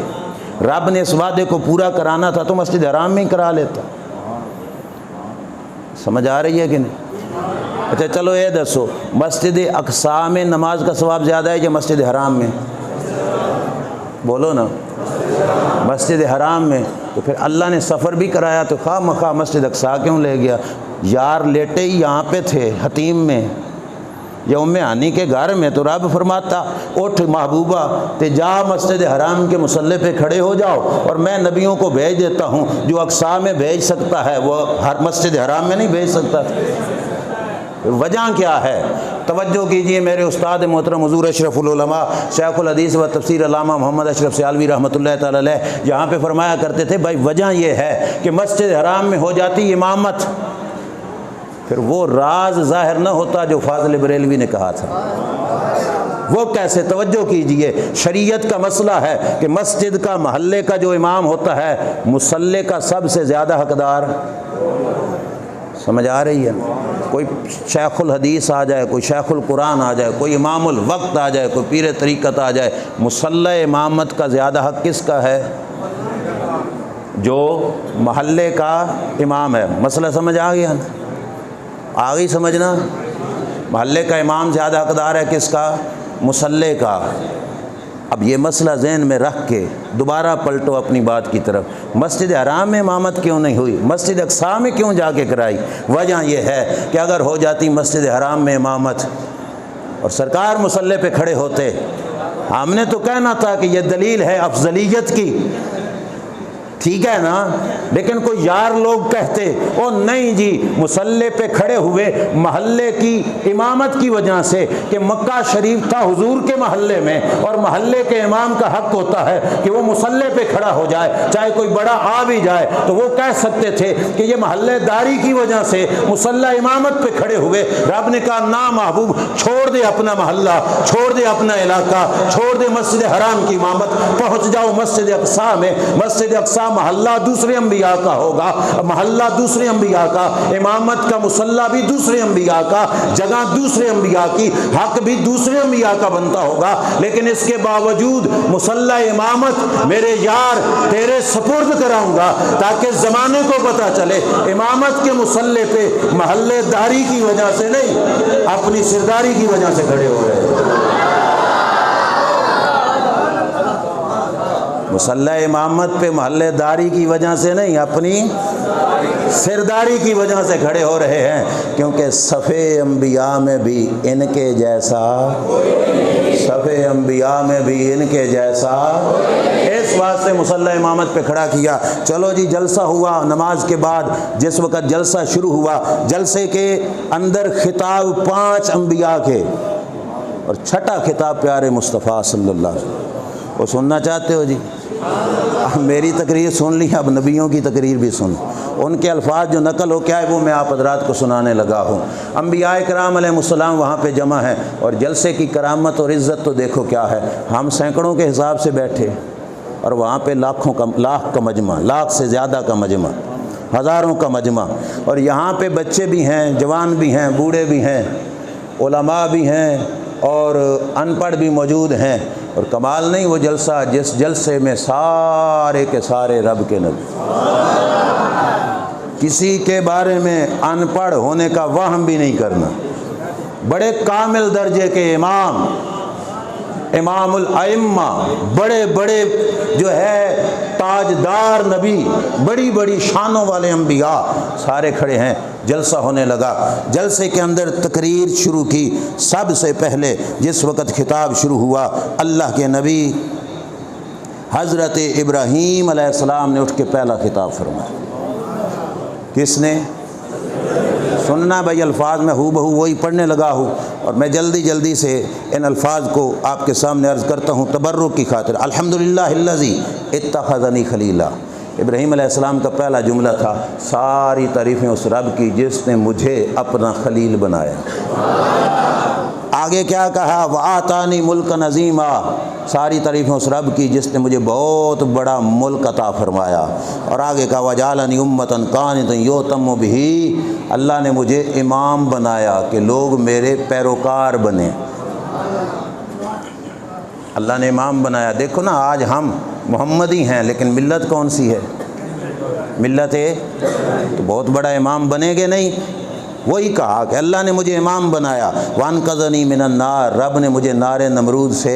رب نے اس وعدے کو پورا کرانا تھا تو مسجد حرام میں ہی کرا لیتا۔ سمجھ آ رہی ہے کہ نہیں؟ اچھا چلو یہ دسو، مسجد اقصیٰ میں نماز کا ثواب زیادہ ہے یا مسجد حرام میں؟ بولو نا، مسجد حرام میں۔ تو پھر اللہ نے سفر بھی کرایا تو خواہ مخواہ مسجد اقصیٰ کیوں لے گیا؟ یار لیٹے ہی یہاں پہ تھے حتیم میں یا ام ہانی کے گھر میں، تو رب فرماتا اٹھ محبوبہ تے جا مسجد حرام کے مصلی پہ کھڑے ہو جاؤ، اور میں نبیوں کو بھیج دیتا ہوں، جو اقصیٰ میں بھیج سکتا ہے وہ ہر مسجد حرام میں نہیں بھیج سکتا تھا۔ وجہ کیا ہے؟ توجہ کیجئے میرے استاد محترم حضور اشرف العلماء شیخ الحدیث و تفسیر علامہ محمد اشرف سیالوی رحمۃ اللہ تعالی علیہ یہاں پہ فرمایا کرتے تھے بھائی وجہ یہ ہے کہ مسجد حرام میں ہو جاتی امامت، پھر وہ راز ظاہر نہ ہوتا جو فاضل بریلوی نے کہا تھا۔ وہ کیسے؟ توجہ کیجئے، شریعت کا مسئلہ ہے کہ مسجد کا محلے کا جو امام ہوتا ہے مصلی کا سب سے زیادہ حقدار، سمجھ آ رہی ہے؟ کوئی شیخ الحدیث آ جائے، کوئی شیخ القرآن آ جائے، کوئی امام الوقت آ جائے، کوئی پیر طریقت آ جائے، مصلی امامت کا زیادہ حق کس کا ہے؟ جو محلے کا امام ہے۔ مسئلہ سمجھ آ گیا نا؟ آ گئی سمجھنا؟ محلے کا امام زیادہ حقدار ہے کس کا؟ مصلی کا۔ اب یہ مسئلہ ذہن میں رکھ کے دوبارہ پلٹو اپنی بات کی طرف، مسجد حرام میں امامت کیوں نہیں ہوئی؟ مسجد اقصیٰ میں کیوں جا کے کرائی؟ وجہ یہ ہے کہ اگر ہو جاتی مسجد حرام میں امامت اور سرکار مصلی پہ کھڑے ہوتے ہم نے تو کہنا تھا کہ یہ دلیل ہے افضلیت کی، ٹھیک ہے نا، لیکن کوئی یار لوگ کہتے او نہیں جی مصلی پہ کھڑے ہوئے محلے کی امامت کی وجہ سے کہ مکہ شریف تھا حضور کے محلے میں، اور محلے کے امام کا حق ہوتا ہے کہ وہ مصلی پہ کھڑا ہو جائے، چاہے کوئی بڑا آ بھی جائے تو وہ کہہ سکتے تھے کہ یہ محلے داری کی وجہ سے مصلی امامت پہ کھڑے ہوئے۔ رب نے کہا نا محبوب، چھوڑ دے اپنا محلہ، چھوڑ دے اپنا علاقہ، چھوڑ دے مسجد حرام کی امامت، پہنچ جاؤ مسجد اقصیٰ میں۔ مسجد اقصیٰ محلہ دوسرے انبیاء کا ہوگا، محلہ دوسرے انبیاء کا، امامت کا مصلی بھی دوسرے انبیاء کا، جگہ دوسرے انبیاء کی، حق بھی دوسرے انبیاء کا بنتا ہوگا، لیکن اس کے باوجود مصلی امامت میرے یار تیرے سپرد کراؤں گا تاکہ زمانے کو پتہ چلے امامت کے مصلی پہ محلے داری کی وجہ سے نہیں، اپنی سرداری کی وجہ سے کھڑے ہو رہے ہیں۔ مصلی امامت پہ محلے داری کی وجہ سے نہیں، اپنی سرداری کی وجہ سے کھڑے ہو رہے ہیں، کیونکہ صفِ انبیاء میں بھی ان کے جیسا، صفِ انبیاء میں بھی ان کے جیسا، اس واسطے مصلی امامت پہ کھڑا کیا۔ چلو جی جلسہ ہوا، نماز کے بعد جس وقت جلسہ شروع ہوا، جلسے کے اندر خطاب 5 انبیاء کے، اور چھٹا خطاب پیارے مصطفیٰ صلی اللہ علیہ وسلم۔ وہ سننا چاہتے ہو جی؟ میری تقریر سن لی، اب نبیوں کی تقریر بھی سن، ان کے الفاظ جو نقل ہو کیا ہے وہ میں آپ حضرات کو سنانے لگا ہوں۔ انبیاء کرام علیہ السلام وہاں پہ جمع ہیں، اور جلسے کی کرامت اور عزت تو دیکھو کیا ہے، ہم سینکڑوں کے حساب سے بیٹھے اور وہاں پہ لاکھ کا مجمع، لاکھ سے زیادہ کا مجمع، ہزاروں کا مجمع، اور یہاں پہ بچے بھی ہیں، جوان بھی ہیں، بوڑھے بھی ہیں، علماء بھی ہیں اور ان پڑھ بھی موجود ہیں، اور کمال نہیں وہ جلسہ جس جلسے میں سارے کے سارے رب کے نبی، کسی کے بارے میں ان پڑھ ہونے کا وہم بھی نہیں کرنا، بڑے کامل درجے کے امام، امام الائمہ، بڑے بڑے جو ہے تاجدار نبی، بڑی بڑی شانوں والے انبیاء سارے کھڑے ہیں۔ جلسہ ہونے لگا، جلسے کے اندر تقریر شروع کی۔ سب سے پہلے جس وقت خطاب شروع ہوا، اللہ کے نبی حضرت ابراہیم علیہ السلام نے اٹھ کے پہلا خطاب فرمایا۔ کس نے؟ سننا بھائی، الفاظ میں ہو بہو وہی پڑھنے لگا ہوں، اور میں جلدی جلدی سے ان الفاظ کو آپ کے سامنے عرض کرتا ہوں تبرک کی خاطر۔ الحمدللہ الذی اتخذنی خلیلا، ابراہیم علیہ السلام کا پہلا جملہ تھا، ساری تعریفیں اس رب کی جس نے مجھے اپنا خلیل بنایا۔ آگے کیا کہا؟ وَآتَانِي مُلْكًا عَظِيمًا، ساری تعریفیں اس رب کی جس نے مجھے بہت بڑا ملک عطا فرمایا۔ اور آگے کہا وَجَعَلَنِي أُمَّةً قَانِتًا يُؤْتَمُّ بِهِ، اللہ نے مجھے امام بنایا کہ لوگ میرے پیروکار بنے۔ اللہ نے امام بنایا۔ دیکھو نا، آج ہم محمدی ہیں لیکن ملت کون سی ہے؟ ملت ہے تو بہت بڑا امام بنے گے نہیں۔ وہی کہا کہ اللہ نے مجھے امام بنایا۔ وَأَنْقَذَنِي مِنَ النَّارِ، رب نے مجھے نار نمرود سے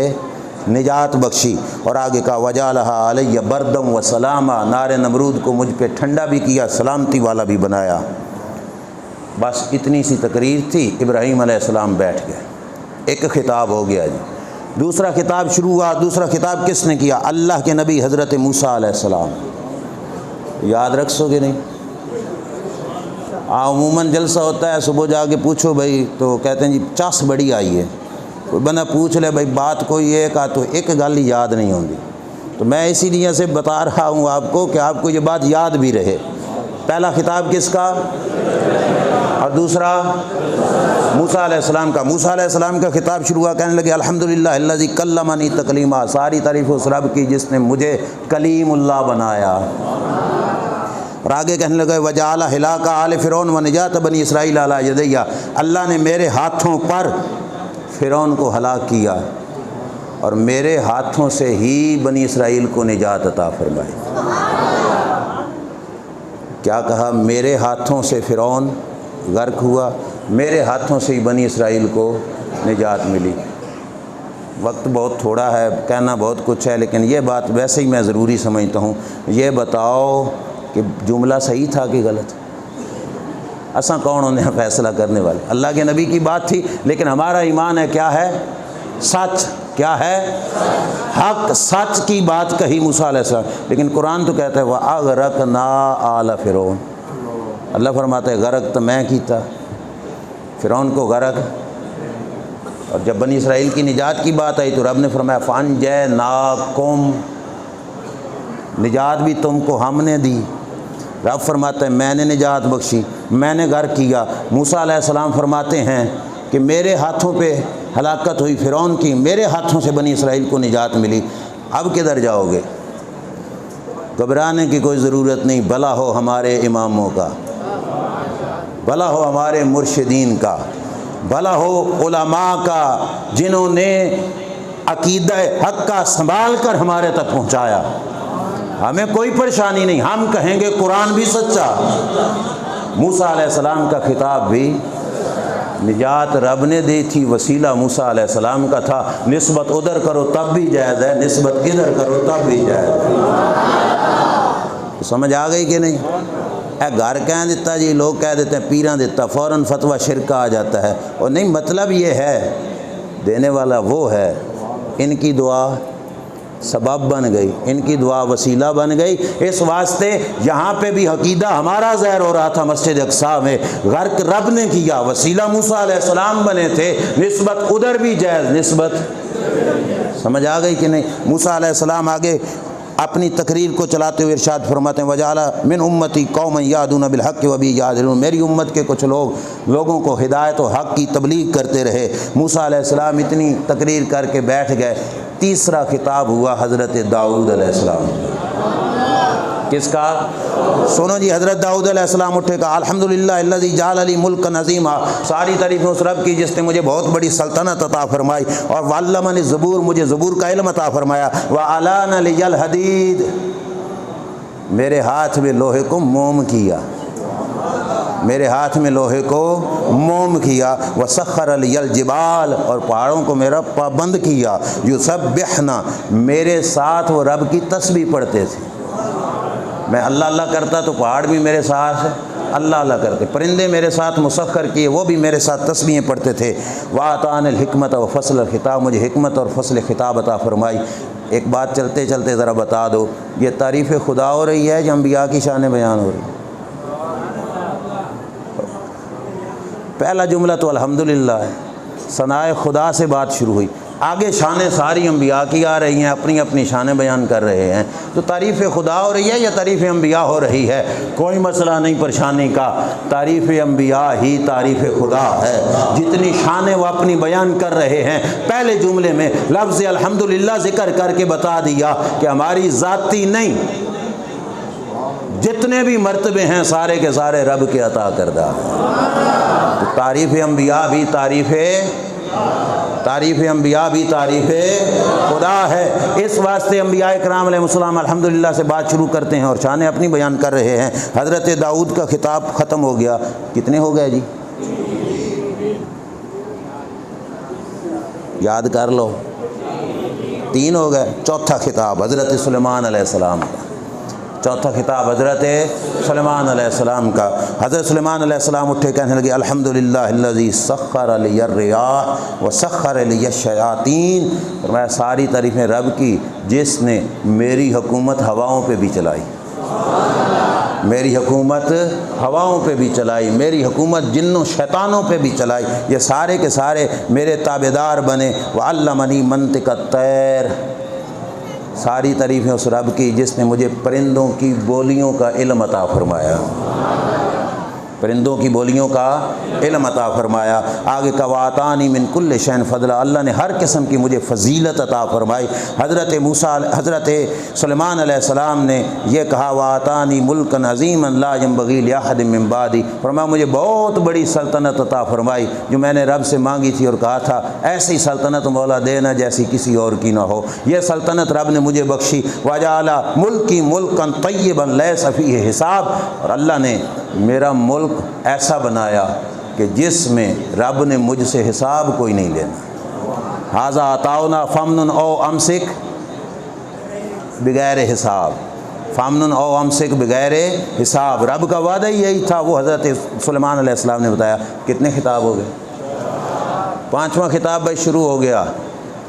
نجات بخشی۔ اور آگے کہا وَجَعَلَهَا عَلَيَّ بَرْدًا وَسَلَامًا، نار نمرود کو مجھ پہ ٹھنڈا بھی کیا، سلامتی والا بھی بنایا۔ بس اتنی سی تقریر تھی، ابراہیم علیہ السلام بیٹھ گئے، ایک خطاب ہو گیا جی۔ دوسرا خطاب شروع ہوا۔ دوسرا خطاب کس نے کیا؟ اللہ کے نبی حضرت موسیٰ علیہ السلام۔ یاد رکھ سو گے نہیں؟ عموماً جلسہ ہوتا ہے، صبح جا کے پوچھو بھائی تو کہتے ہیں جی چاس بڑی آئی ہے، کوئی بندہ پوچھ لے بھائی بات کوئی ایک آ تو ایک گل ہی یاد نہیں ہوتی، تو میں اسی لیے سے بتا رہا ہوں آپ کو کہ آپ کو یہ بات یاد بھی رہے۔ پہلا خطاب کس کا؟ اور دوسرا موسیٰ علیہ السلام کا۔ موسیٰ علیہ السلام کا خطاب شروع ہوا، کہنے لگے الحمدللہ الذی کلمنی تکلیما، ساری تعریف اس رب کی جس نے مجھے کلیم اللہ بنایا۔ اور آگے کہنے لگے وجعل ہلاک آل فرعون ونجات بنی اسرائیل علی یدی، اللہ نے میرے ہاتھوں پر فرعون کو ہلاک کیا اور میرے ہاتھوں سے ہی بنی اسرائیل کو نجات عطا فرمائی۔ کیا کہا؟ میرے ہاتھوں سے فرعون غرق ہوا، میرے ہاتھوں سے ہی بنی اسرائیل کو نجات ملی۔ وقت بہت تھوڑا ہے، کہنا بہت کچھ ہے، لیکن یہ بات ویسے ہی میں ضروری سمجھتا ہوں۔ یہ بتاؤ کہ جملہ صحیح تھا کہ غلط؟ اساں کون ہونے فیصلہ کرنے والے؟ اللہ کے نبی کی بات تھی، لیکن ہمارا ایمان ہے کیا ہے؟ سچ۔ کیا ہے؟ حق، سچ کی بات کہی موسیٰ علیہ السلام. لیکن قرآن تو کہتا ہے وَأَغْرَقْنَا آلَ فِرْعَوْنَ. اللہ فرماتا ہے غرق تو میں کیتا، فرعون کو غرق. اور جب بنی اسرائیل کی نجات کی بات آئی تو رب نے فرمایا فَأَنْجَيْنَاكُمْ، نجات بھی تم کو ہم نے دی. رب فرماتا ہے میں نے نجات بخشی، میں نے غرق کیا. موسیٰ علیہ السلام فرماتے ہیں کہ میرے ہاتھوں پہ ہلاکت ہوئی فرعون کی، میرے ہاتھوں سے بنی اسرائیل کو نجات ملی. اب کدھر جاؤ گے؟ گھبرانے کی کوئی ضرورت نہیں. بھلا ہو ہمارے اماموں کا، بھلا ہو ہمارے مرشدین کا، بھلا ہو علماء کا، جنہوں نے عقیدہ حق کا سنبھال کر ہمارے تک پہنچایا. ہمیں کوئی پریشانی نہیں، ہم کہیں گے قرآن بھی سچا. موسیٰ علیہ السلام کا خطاب بھی نجات رب نے دی تھی، وسیلہ موسیٰ علیہ السلام کا تھا. نسبت ادھر کرو تب بھی جائز ہے، نسبت ادھر کرو تب بھی جائز ہے. سمجھ آ گئی کہ نہیں؟ اے گھر کہہ دیتا جی، لوگ کہہ دیتے ہیں پیراں دیتا، فوراً فتویٰ شرک آ جاتا ہے. اور نہیں، مطلب یہ ہے دینے والا وہ ہے، ان کی دعا سبب بن گئی، ان کی دعا وسیلہ بن گئی. اس واسطے یہاں پہ بھی عقیدہ ہمارا ظاہر ہو رہا تھا مسجد اقصیٰ میں، غرق رب نے کیا، وسیلہ موسیٰ علیہ السلام بنے تھے، نسبت ادھر بھی جائز. نسبت سمجھ آ گئی کہ نہیں؟ موسیٰ علیہ السلام آگے اپنی تقریر کو چلاتے ہوئے ارشاد فرماتے ہیں وَجَعَلَ مِنْ أُمَّتِي قَوْمًا يَهْدُونَ بِالْحَقِّ وَبِهِ يَعْدِلُونَ. میری امت کے کچھ لوگوں کو ہدایت و حق کی تبلیغ کرتے رہے. موسیٰ علیہ السلام اتنی تقریر کر کے بیٹھ گئے. تیسرا خطاب ہوا حضرت داؤد علیہ السلام. کس کا؟ سنو جی، حضرت داؤد علیہ السلام اٹھے کہا الحمدللہ الذی جعل لی ملکا عظیما. ساری تعریفیں اس رب کی جس نے مجھے بہت بڑی سلطنت عطا فرمائی، اور وعلمنی الزبور، مجھے زبور کا علم عطا فرمایا. وعلان لی الحدید، میرے ہاتھ میں لوہے کو موم کیا، میرے ہاتھ میں لوہے کو موم کیا. وسخر لی الجبال، اور پہاڑوں کو میرا پابند کیا. یسبحنا، میرے ساتھ وہ رب کی تسبیح پڑھتے تھے. میں اللہ اللہ کرتا تو پہاڑ بھی میرے ساتھ اللہ اللہ کرتے، پرندے میرے ساتھ مسخر کیے، وہ بھی میرے ساتھ تسبیحیں پڑھتے تھے. وَآتَانِ الْحِکْمَةَ وَفَصْلَ الْخِطَابِ، مجھے حکمت اور فصل خطاب عطا فرمائی. ایک بات چلتے چلتے ذرا بتا دو، یہ تعریف خدا ہو رہی ہے یا انبیاء کی شان بیان ہو رہی ہے؟ پہلا جملہ تو الحمدللہ ہے، ثنائے خدا سے بات شروع ہوئی. آگے شانیں ساری انبیاء کی آ رہی ہیں، اپنی اپنی شانیں بیان کر رہے ہیں. تو تعریف خدا ہو رہی ہے یا تعریف انبیاء ہو رہی ہے؟ کوئی مسئلہ نہیں پریشانی کا، تعریف انبیاء ہی تعریف خدا ہے. جتنی شانیں وہ اپنی بیان کر رہے ہیں، پہلے جملے میں لفظ الحمدللہ ذکر کر کے بتا دیا کہ ہماری ذاتی نہیں، جتنے بھی مرتبے ہیں سارے کے سارے رب کے عطا کردہ. تو تعریف انبیاء بھی تعریف انبیاء بھی تعریف خدا ہے. اس واسطے انبیاء کرام علیہ السلام الحمدللہ سے بات شروع کرتے ہیں اور شانیں اپنی بیان کر رہے ہیں. حضرت داؤد کا خطاب ختم ہو گیا. کتنے ہو گئے جی؟ یاد کر لو، 3 ہو گئے. چوتھا خطاب حضرت سلیمان علیہ السلام کا. چوتھا خطاب حضرت سلیمان علیہ السلام کا. حضرت سلیمان علیہ السلام اٹھے کہنے لگے الحمدللہ الذی سخر لی الرياح وسخر لی الشیاطین. فرمایا ساری تعریفیں رب کی جس نے میری حکومت ہواؤں پہ بھی چلائی، میری حکومت ہواؤں پہ بھی چلائی، میری حکومت جنوں شیطانوں پہ بھی چلائی. یہ سارے کے سارے میرے تابعدار بنے. وعلمنی منطق الطیر، ساری تعریفیں اس رب کی جس نے مجھے پرندوں کی بولیوں کا علم عطا فرمایا، پرندوں کی بولیوں کا علم عطا فرمایا. آگے کا وَآتَانِي مِن كُلِّ شَيْءٍ فَضْلًا، اللہ نے ہر قسم کی مجھے فضیلت عطا فرمائی. حضرت سلیمان علیہ السلام نے یہ کہا وَآتَانِي مُلْكًا عَظِيمًا لَا يَنبَغِي لِأَحَدٍ مِّن بَعْدِي، فرمایا مجھے بہت بڑی سلطنت عطا فرمائی جو میں نے رب سے مانگی تھی اور کہا تھا ایسی سلطنت مولا دینا جیسی کسی اور کی نہ ہو. یہ سلطنت رب نے مجھے بخشی. وَجَعَلَ مُلْكِي مُلْكًا طَيِّبًا لَيْسَ فِيهِ حساب، اور اللہ نے میرا ملک ایسا بنایا کہ جس میں رب نے مجھ سے حساب کوئی نہیں لینا. ھذا عطاؤنا فامنن او امسک بغیر حساب، فامنن او امسک بغیر حساب. رب کا وعدہ ہی یہی تھا. وہ حضرت سلیمان علیہ السلام نے بتایا. کتنے خطاب ہو گئے؟ 5واں خطاب بھائی شروع ہو گیا.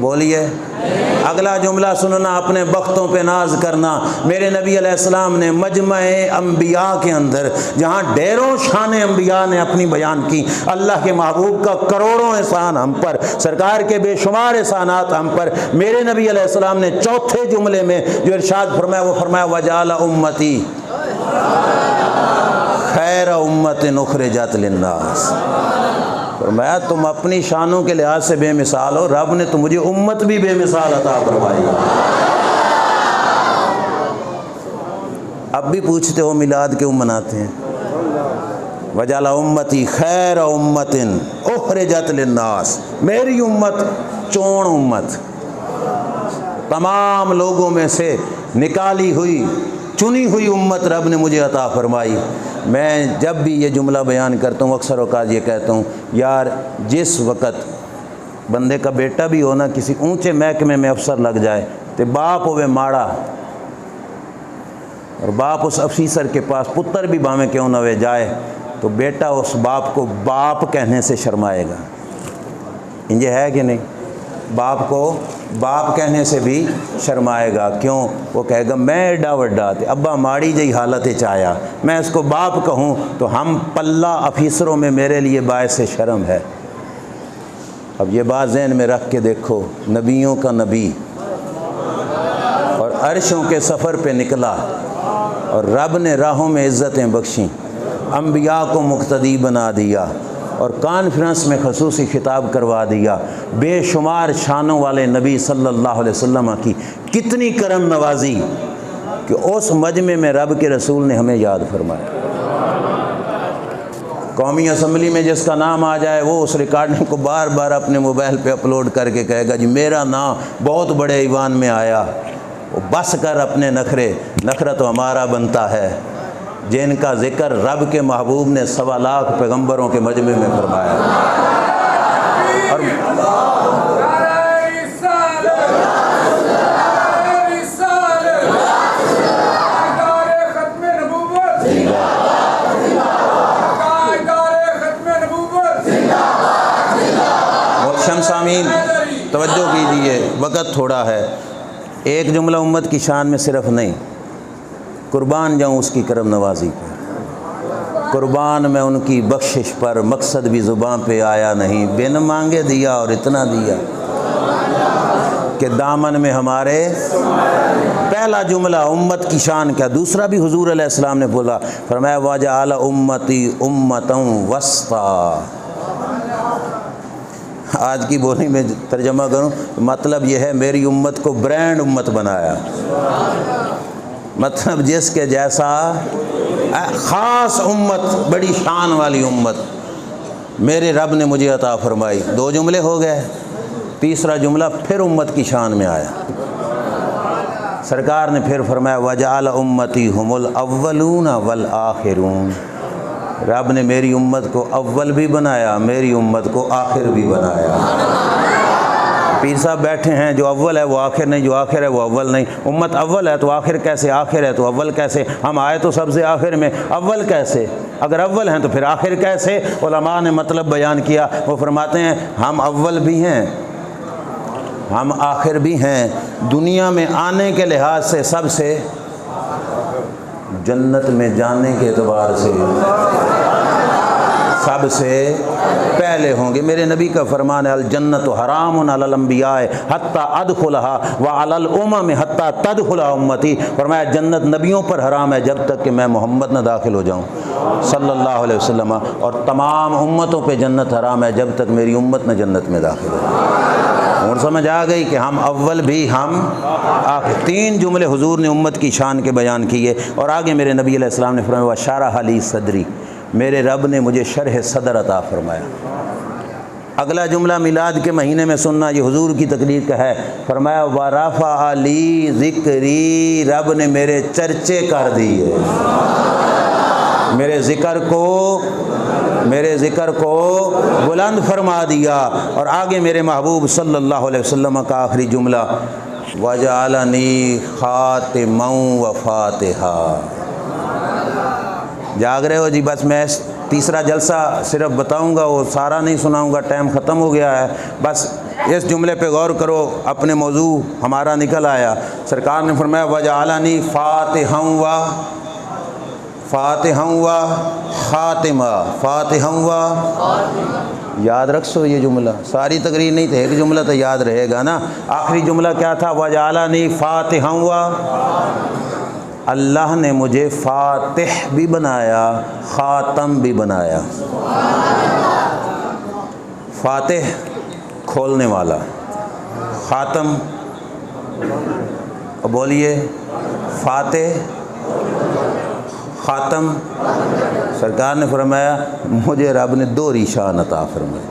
بولیے اگلا جملہ سننا، اپنے بختوں پہ ناز کرنا۔ میرے نبی علیہ السلام نے مجمع انبیاء کے اندر جہاں ڈھیروں شان انبیاء نے اپنی بیان کی، اللہ کے محبوب کا کروڑوں احسان ہم پر، سرکار کے بے شمار احسانات ہم پر، میرے نبی علیہ السلام نے چوتھے جملے میں جو ارشاد فرمایا وہ فرمایا وجعل امتی خیر امت اخرجت للناس۔ فرمایا تم اپنی شانوں کے لحاظ سے بے مثال ہو، رب نے تو مجھے امت بھی بے مثال عطا فرمائی۔ اب بھی پوچھتے ہو میلاد کیوں مناتے ہیں؟ وجعل امتی خیر امت اخرجت للناس، میری امت چون امت، تمام لوگوں میں سے نکالی ہوئی چنی ہوئی امت رب نے مجھے عطا فرمائی۔ میں جب بھی یہ جملہ بیان کرتا ہوں اکثر اوقات یہ کہتا ہوں، یار جس وقت بندے کا بیٹا بھی ہونا کسی اونچے محکمے میں افسر لگ جائے تو باپ ہوئے ماڑا، اور باپ اس افیسر کے پاس پتر بھی باویں کیوں نہ ہوئے جائے تو بیٹا اس باپ کو باپ کہنے سے شرمائے گا۔ یہ ہے کہ نہیں؟ باپ کو باپ کہنے سے بھی شرمائے گا، کیوں؟ وہ کہے گا میں ایڈا وڈا تے ابا ماڑی جئی حالت چایا، میں اس کو باپ کہوں تو ہم پلہ افیسروں میں میرے لیے باعث شرم ہے۔ اب یہ بات ذہن میں رکھ کے دیکھو، نبیوں کا نبی اور عرشوں کے سفر پہ نکلا اور رب نے راہوں میں عزتیں بخشیں، انبیاء کو مقتدی بنا دیا اور کانفرنس میں خصوصی خطاب کروا دیا۔ بے شمار شانوں والے نبی صلی اللہ علیہ وسلم کی کتنی کرم نوازی کہ اس مجمع میں رب کے رسول نے ہمیں یاد فرمایا۔ قومی اسمبلی میں جس کا نام آ جائے وہ اس ریکارڈنگ کو بار بار اپنے موبائل پہ اپلوڈ کر کے کہے گا جی میرا نام بہت بڑے ایوان میں آیا۔ وہ بس کر اپنے نخرہ تو ہمارا بنتا ہے جن کا ذکر رب کے محبوب نے 1.25 لاکھ پیغمبروں کے مجمع میں فرمایا۔ اور شمس آمین توجہ کیجئے، وقت تھوڑا ہے۔ ایک جملہ امت کی شان میں صرف نہیں، قربان جاؤں اس کی کرم نوازی پر، قربان میں ان کی بخشش پر، مقصد بھی زباں پہ آیا نہیں، بن مانگے دیا اور اتنا دیا کہ دامن میں ہمارے۔ پہلا جملہ امت کی شان کا، دوسرا بھی حضور علیہ السلام نے بولا، فرمایا وَجَعَلَ أُمَّتِي أُمَّةً وَسْطًا۔ آج کی بولی میں ترجمہ کروں مطلب یہ ہے میری امت کو برانڈ امت بنایا، مطلب جس کے جیسا خاص امت، بڑی شان والی امت میرے رب نے مجھے عطا فرمائی۔ 2 جملے ہو گئے، تیسرا جملہ پھر امت کی شان میں آیا۔ سرکار نے پھر فرمایا وَجَعَلَ أُمَّتِي هُمُ الْأَوَّلُونَ وَالْآخِرُونَ۔ رب نے میری امت کو اول بھی بنایا، میری امت کو آخر بھی بنایا۔ پیر صاحب بیٹھے ہیں، جو اول ہے وہ آخر نہیں، جو آخر ہے وہ اول نہیں۔ امت اول ہے تو آخر کیسے، آخر ہے تو اول کیسے؟ ہم آئے تو سب سے آخر میں، اول کیسے؟ اگر اول ہیں تو پھر آخر کیسے؟ علماء نے مطلب بیان کیا، وہ فرماتے ہیں ہم اول بھی ہیں ہم آخر بھی ہیں، دنیا میں آنے کے لحاظ سے سب سے، جنت میں جانے کے اعتبار سے سب سے پہلے ہوں گے۔ میرے نبی کا فرمان ہے الجنت حرام علی الانبیاء حتی ادخلھا وعلی الامم حتی تدخلھا امتی۔ فرمایا جنت نبیوں پر حرام ہے جب تک کہ میں محمد نہ داخل ہو جاؤں صلی اللہ علیہ وسلم، اور تمام امتوں پہ جنت حرام ہے جب تک میری امت نہ جنت میں داخل ہو۔ اور سمجھ آ گئی کہ ہم اول بھی ہم آخر۔ 3 جملے حضور نے امت کی شان کے بیان کیے، اور آگے میرے نبی علیہ السلام نے فرمایا وَشَرَحَ لِي صَدْرِي، میرے رب نے مجھے شرح صدر عطا فرمایا۔ اگلا جملہ میلاد کے مہینے میں سننا، یہ حضور کی تقریر کا ہے۔ فرمایا وَرَفَعَ لِي ذِکْرِی، رب نے میرے چرچے کر دیے، میرے ذکر کو بلند فرما دیا۔ اور آگے میرے محبوب صلی اللہ علیہ وسلم کا آخری جملہ وَجَعَلَنِي خَاتِمًا وَفَاتِحًا۔ جاگ رہے ہو جی؟ بس میں تیسرا جلسہ صرف بتاؤں گا، وہ سارا نہیں سناؤں گا، ٹائم ختم ہو گیا ہے۔ بس اس جملے پہ غور کرو، اپنے موضوع ہمارا نکل آیا۔ سرکار نے فرمایا وجعلنی فاتحا و خاتمہ، فاتحا و، یاد رکھو یہ جملہ، ساری تقریر نہیں تھے، ایک جملہ تو یاد رہے گا نا۔ آخری جملہ کیا تھا؟ وجعلنی فاتحا و، اللہ نے مجھے فاتح بھی بنایا، خاتم بھی بنایا۔ فاتح کھولنے والا، خاتم، بولیے فاتح، خاتم۔ سرکار نے فرمایا مجھے رب نے دو ریشان عطا فرمائے،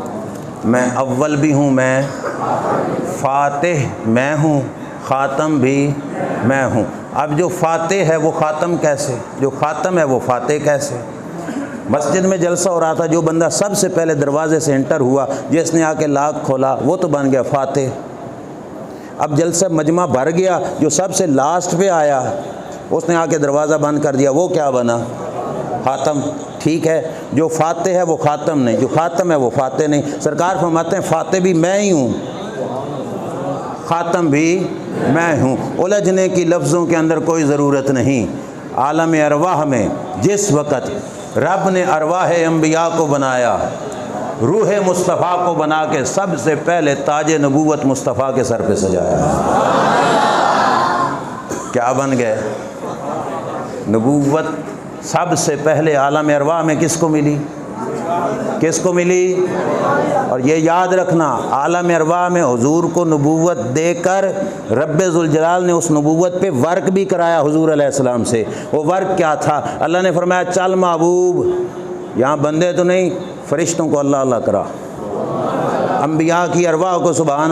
میں اول بھی ہوں، میں فاتح میں ہوں، خاتم بھی میں ہوں۔ اب جو فاتح ہے وہ خاتم کیسے؟ جو خاتم ہے وہ فاتح کیسے؟ مسجد میں جلسہ ہو رہا تھا، جو بندہ سب سے پہلے دروازے سے انٹر ہوا، جس نے آ کے لاک کھولا، وہ تو بن گیا فاتح۔ اب جلسہ مجمع بھر گیا، جو سب سے لاسٹ پہ آیا اس نے آ کے دروازہ بند کر دیا، وہ کیا بنا؟ خاتم۔ ٹھیک ہے، جو فاتح ہے وہ خاتم نہیں، جو خاتم ہے وہ فاتح نہیں۔ سرکار فرماتے ہیں فاتح بھی میں ہی ہوں، خاتم بھی میں ہوں۔ الجھنے کی لفظوں کے اندر کوئی ضرورت نہیں۔ عالم ارواح میں جس وقت رب نے ارواح انبیاء کو بنایا، روح مصطفیٰ کو بنا کے سب سے پہلے تاج نبوت مصطفیٰ کے سر پہ سجایا، کیا بن گئے؟ نبوت سب سے پہلے عالم ارواح میں کس کو ملی؟ کس کو ملی؟ اور یہ یاد رکھنا، عالم ارواح میں حضور کو نبوت دے کر رب ذوالجلال نے اس نبوت پہ ورک بھی کرایا حضور علیہ السلام سے۔ وہ ورک کیا تھا؟ اللہ نے فرمایا چل محبوب، یہاں بندے تو نہیں، فرشتوں کو اللہ اللہ کرا، انبیاء کی ارواح کو سبحان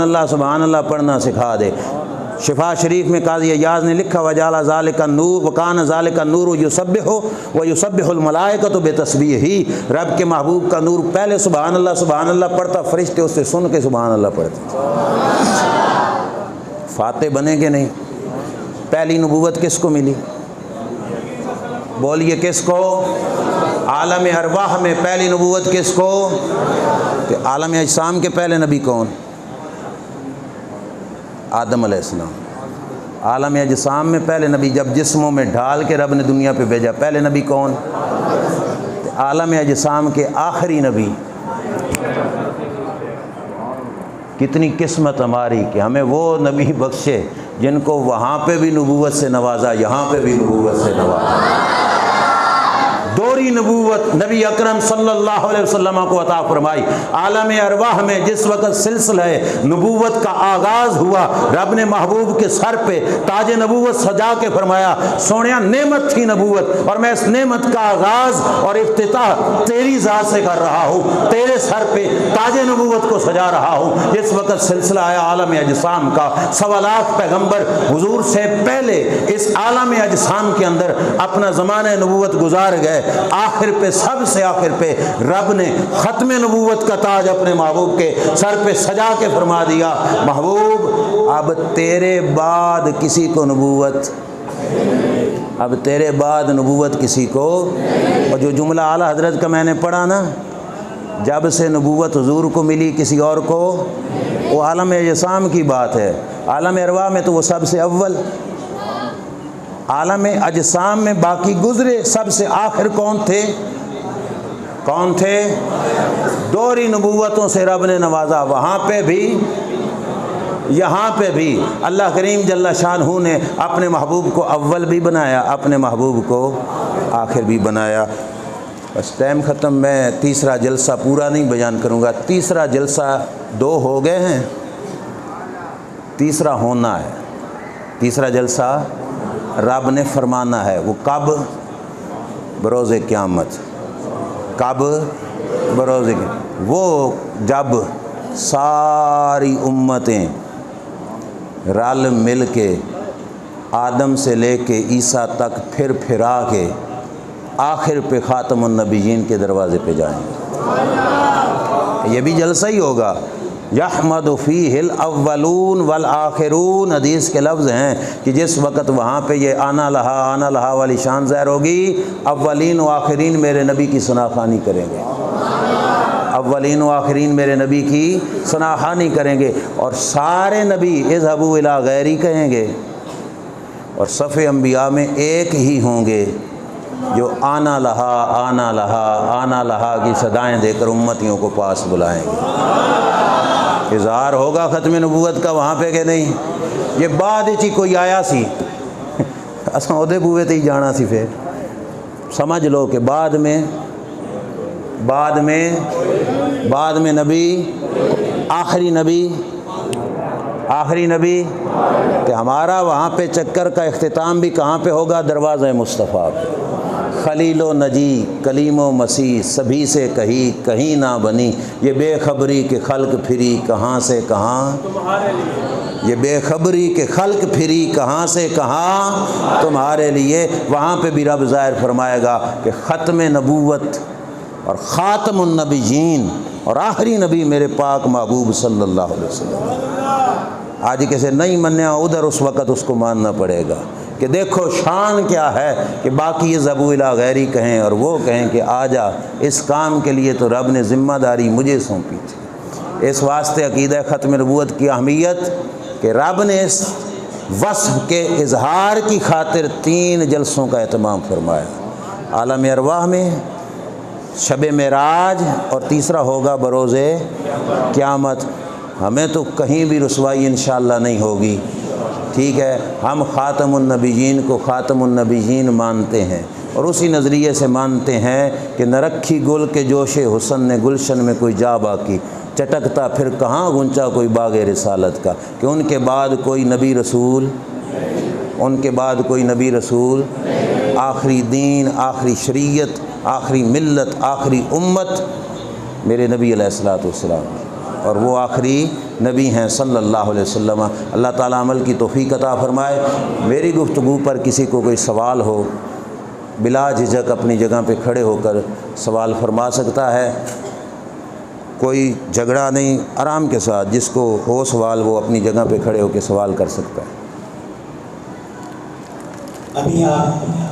اللہ پڑھنا سکھا دے۔ شفا شریف میں قاضی ایاز نے لکھا وجعل ذالک النور وکان ذالک النور یسبح ویسبح الملائکۃ بتسبیحہ۔ رب کے محبوب کا نور پہلے سبحان اللہ پڑھتا، فرشتے اس سے سن کے سبحان اللہ پڑھتے۔ فاتح بنے گے نہیں؟ پہلی نبوت کس کو ملی؟ بولیے کس کو؟ عالم ارواح میں پہلی نبوت کس کو؟ کہ عالم اجسام کے پہلے نبی کون؟ آدم علیہ السلام۔ عالم اجسام میں پہلے نبی جب جسموں میں ڈھال کے رب نے دنیا پہ بھیجا، پہلے نبی کون؟ عالم اجسام کے آخری نبی۔ کتنی قسمت ہماری کہ ہمیں وہ نبی بخشے جن کو وہاں پہ بھی نبوت سے نوازا، یہاں پہ بھی نبوت سے نوازا۔ دوری نبوت نبی اکرم صلی اللہ علیہ وسلم کو عطا فرمائی۔ عالم ارواح میں جس وقت سلسلہ نبوت کا آغاز ہوا، رب نے محبوب کے سر پہ تاج نبوت سجا کے فرمایا سونیا نعمت تھی نبوت، اور میں اس نعمت کا آغاز اور افتتاح تیری ذات سے کر رہا ہوں، تیرے سر پہ تاج نبوت کو سجا رہا ہوں۔ جس وقت سلسلہ آیا عالم اجسام کا، 1.25 لاکھ پیغمبر حضور سے پہلے اس عالم اجسام کے اندر اپنا زمانہ نبوت گزار گئے۔ آخر پہ، سب سے آخر پہ رب نے ختم نبوت کا تاج اپنے محبوب کے سر پہ سجا کے فرما دیا محبوب اب تیرے بعد کسی کو نبوت، اب تیرے بعد نبوت کسی کو۔ اور جو جملہ اعلیٰ حضرت کا میں نے پڑھا نا، جب سے نبوت حضور کو ملی کسی اور کو، وہ عالم اجسام کی بات ہے۔ عالم ارواح میں تو وہ سب سے اول، عالم اجسام میں باقی گزرے، سب سے آخر کون تھے؟ کون تھے؟ دوری نبوتوں سے رب نے نوازا، وہاں پہ بھی یہاں پہ بھی۔ اللہ کریم جل شانہ نے اپنے محبوب کو اول بھی بنایا، اپنے محبوب کو آخر بھی بنایا۔ بس ٹائم ختم، میں تیسرا جلسہ پورا نہیں بیان کروں گا۔ تیسرا جلسہ 2 ہو گئے ہیں، تیسرا ہونا ہے۔ تیسرا جلسہ رب نے فرمانا ہے، وہ کب؟ بروز قیامت۔ کب؟ بروز قیامت۔ وہ جب ساری امتیں رل مل کے آدم سے لے کے عیسیٰ تک پھر پھرا کے آخر پہ خاتم النبیین کے دروازے پہ جائیں گے۔ یہ بھی جلسہ ہی ہوگا۔ یحمد فیہ الاولون والآخرون، حدیث کے لفظ ہیں کہ جس وقت وہاں پہ یہ آنا لہا والی شان ظاہر ہوگی، اولین و آخرین میرے نبی کی ثناء خوانی کریں گے۔ اولین و آخرین میرے نبی کی ثنا خوانی کریں گے، اور سارے نبی اذهبوا الی غیری کہیں گے، اور صف انبیاء میں ایک ہی ہوں گے جو آنا لہا آنا لہا آنا لہا کی صدائیں دے کر امتیوں کو پاس بلائیں گے۔ اظہار ہوگا ختم نبوت کا وہاں پہ کہ نہیں؟ یہ بعد چی کوئی آیا سی اساں اودے بوئے تے ہی جانا سی، پھر سمجھ لو کہ بعد میں نبی آخری نبی کہ ہمارا وہاں پہ چکر کا اختتام بھی کہاں پہ ہوگا؟ دروازہ مصطفیٰ پہ۔ خلیل و نجی کلیم و مسیح سبھی سے کہیں نہ بنی، یہ بے خبری کہ خلق پھری کہاں سے کہاں، یہ بے خبری کہ خلق پھری کہاں سے کہاں تمہارے لیے۔ وہاں پہ بھی رب ظاہر فرمائے گا کہ ختم نبوت اور خاتم النبیین اور آخری نبی میرے پاک محبوب صلی اللہ علیہ وسلم۔ آج کیسے نہیں منیا ادھر اس وقت اس کو ماننا پڑے گا کہ دیکھو شان کیا ہے کہ باقی اذهبوا الی غیری کہیں اور وہ کہیں کہ آجا، اس کام کے لیے تو رب نے ذمہ داری مجھے سونپی تھی۔ اس واسطے عقیدہ ختم نبوت کی اہمیت کہ رب نے اس وصف کے اظہار کی خاطر 3 جلسوں کا اہتمام فرمایا، عالم ارواح میں، شب معراج، اور تیسرا ہوگا بروز قیامت۔ ہمیں تو کہیں بھی رسوائی انشاءاللہ نہیں ہوگی، ٹھیک ہے؟ ہم خاتم النبیین کو خاتم النبیین مانتے ہیں، اور اسی نظریے سے مانتے ہیں کہ نہ رکھی گل کے جوش حسن نے گلشن میں کوئی جا باقی، چٹکتا پھر کہاں گنچا کوئی باغ رسالت کا، کہ ان کے بعد کوئی نبی رسول، آخری دین، آخری شریعت، آخری ملت، آخری امت میرے نبی علیہ الصلوۃ والسلام، اور وہ آخری نبی ہیں صلی اللہ علیہ وسلم۔ اللہ تعالیٰ عمل کی توفیق عطا فرمائے۔ میری گفتگو پر کسی کو کوئی سوال ہو، بلا جھجک اپنی جگہ پہ کھڑے ہو کر سوال فرما سکتا ہے، کوئی جھگڑا نہیں، آرام کے ساتھ جس کو ہو سوال وہ اپنی جگہ پہ کھڑے ہو کے سوال کر سکتا ہے۔ ابھی آپ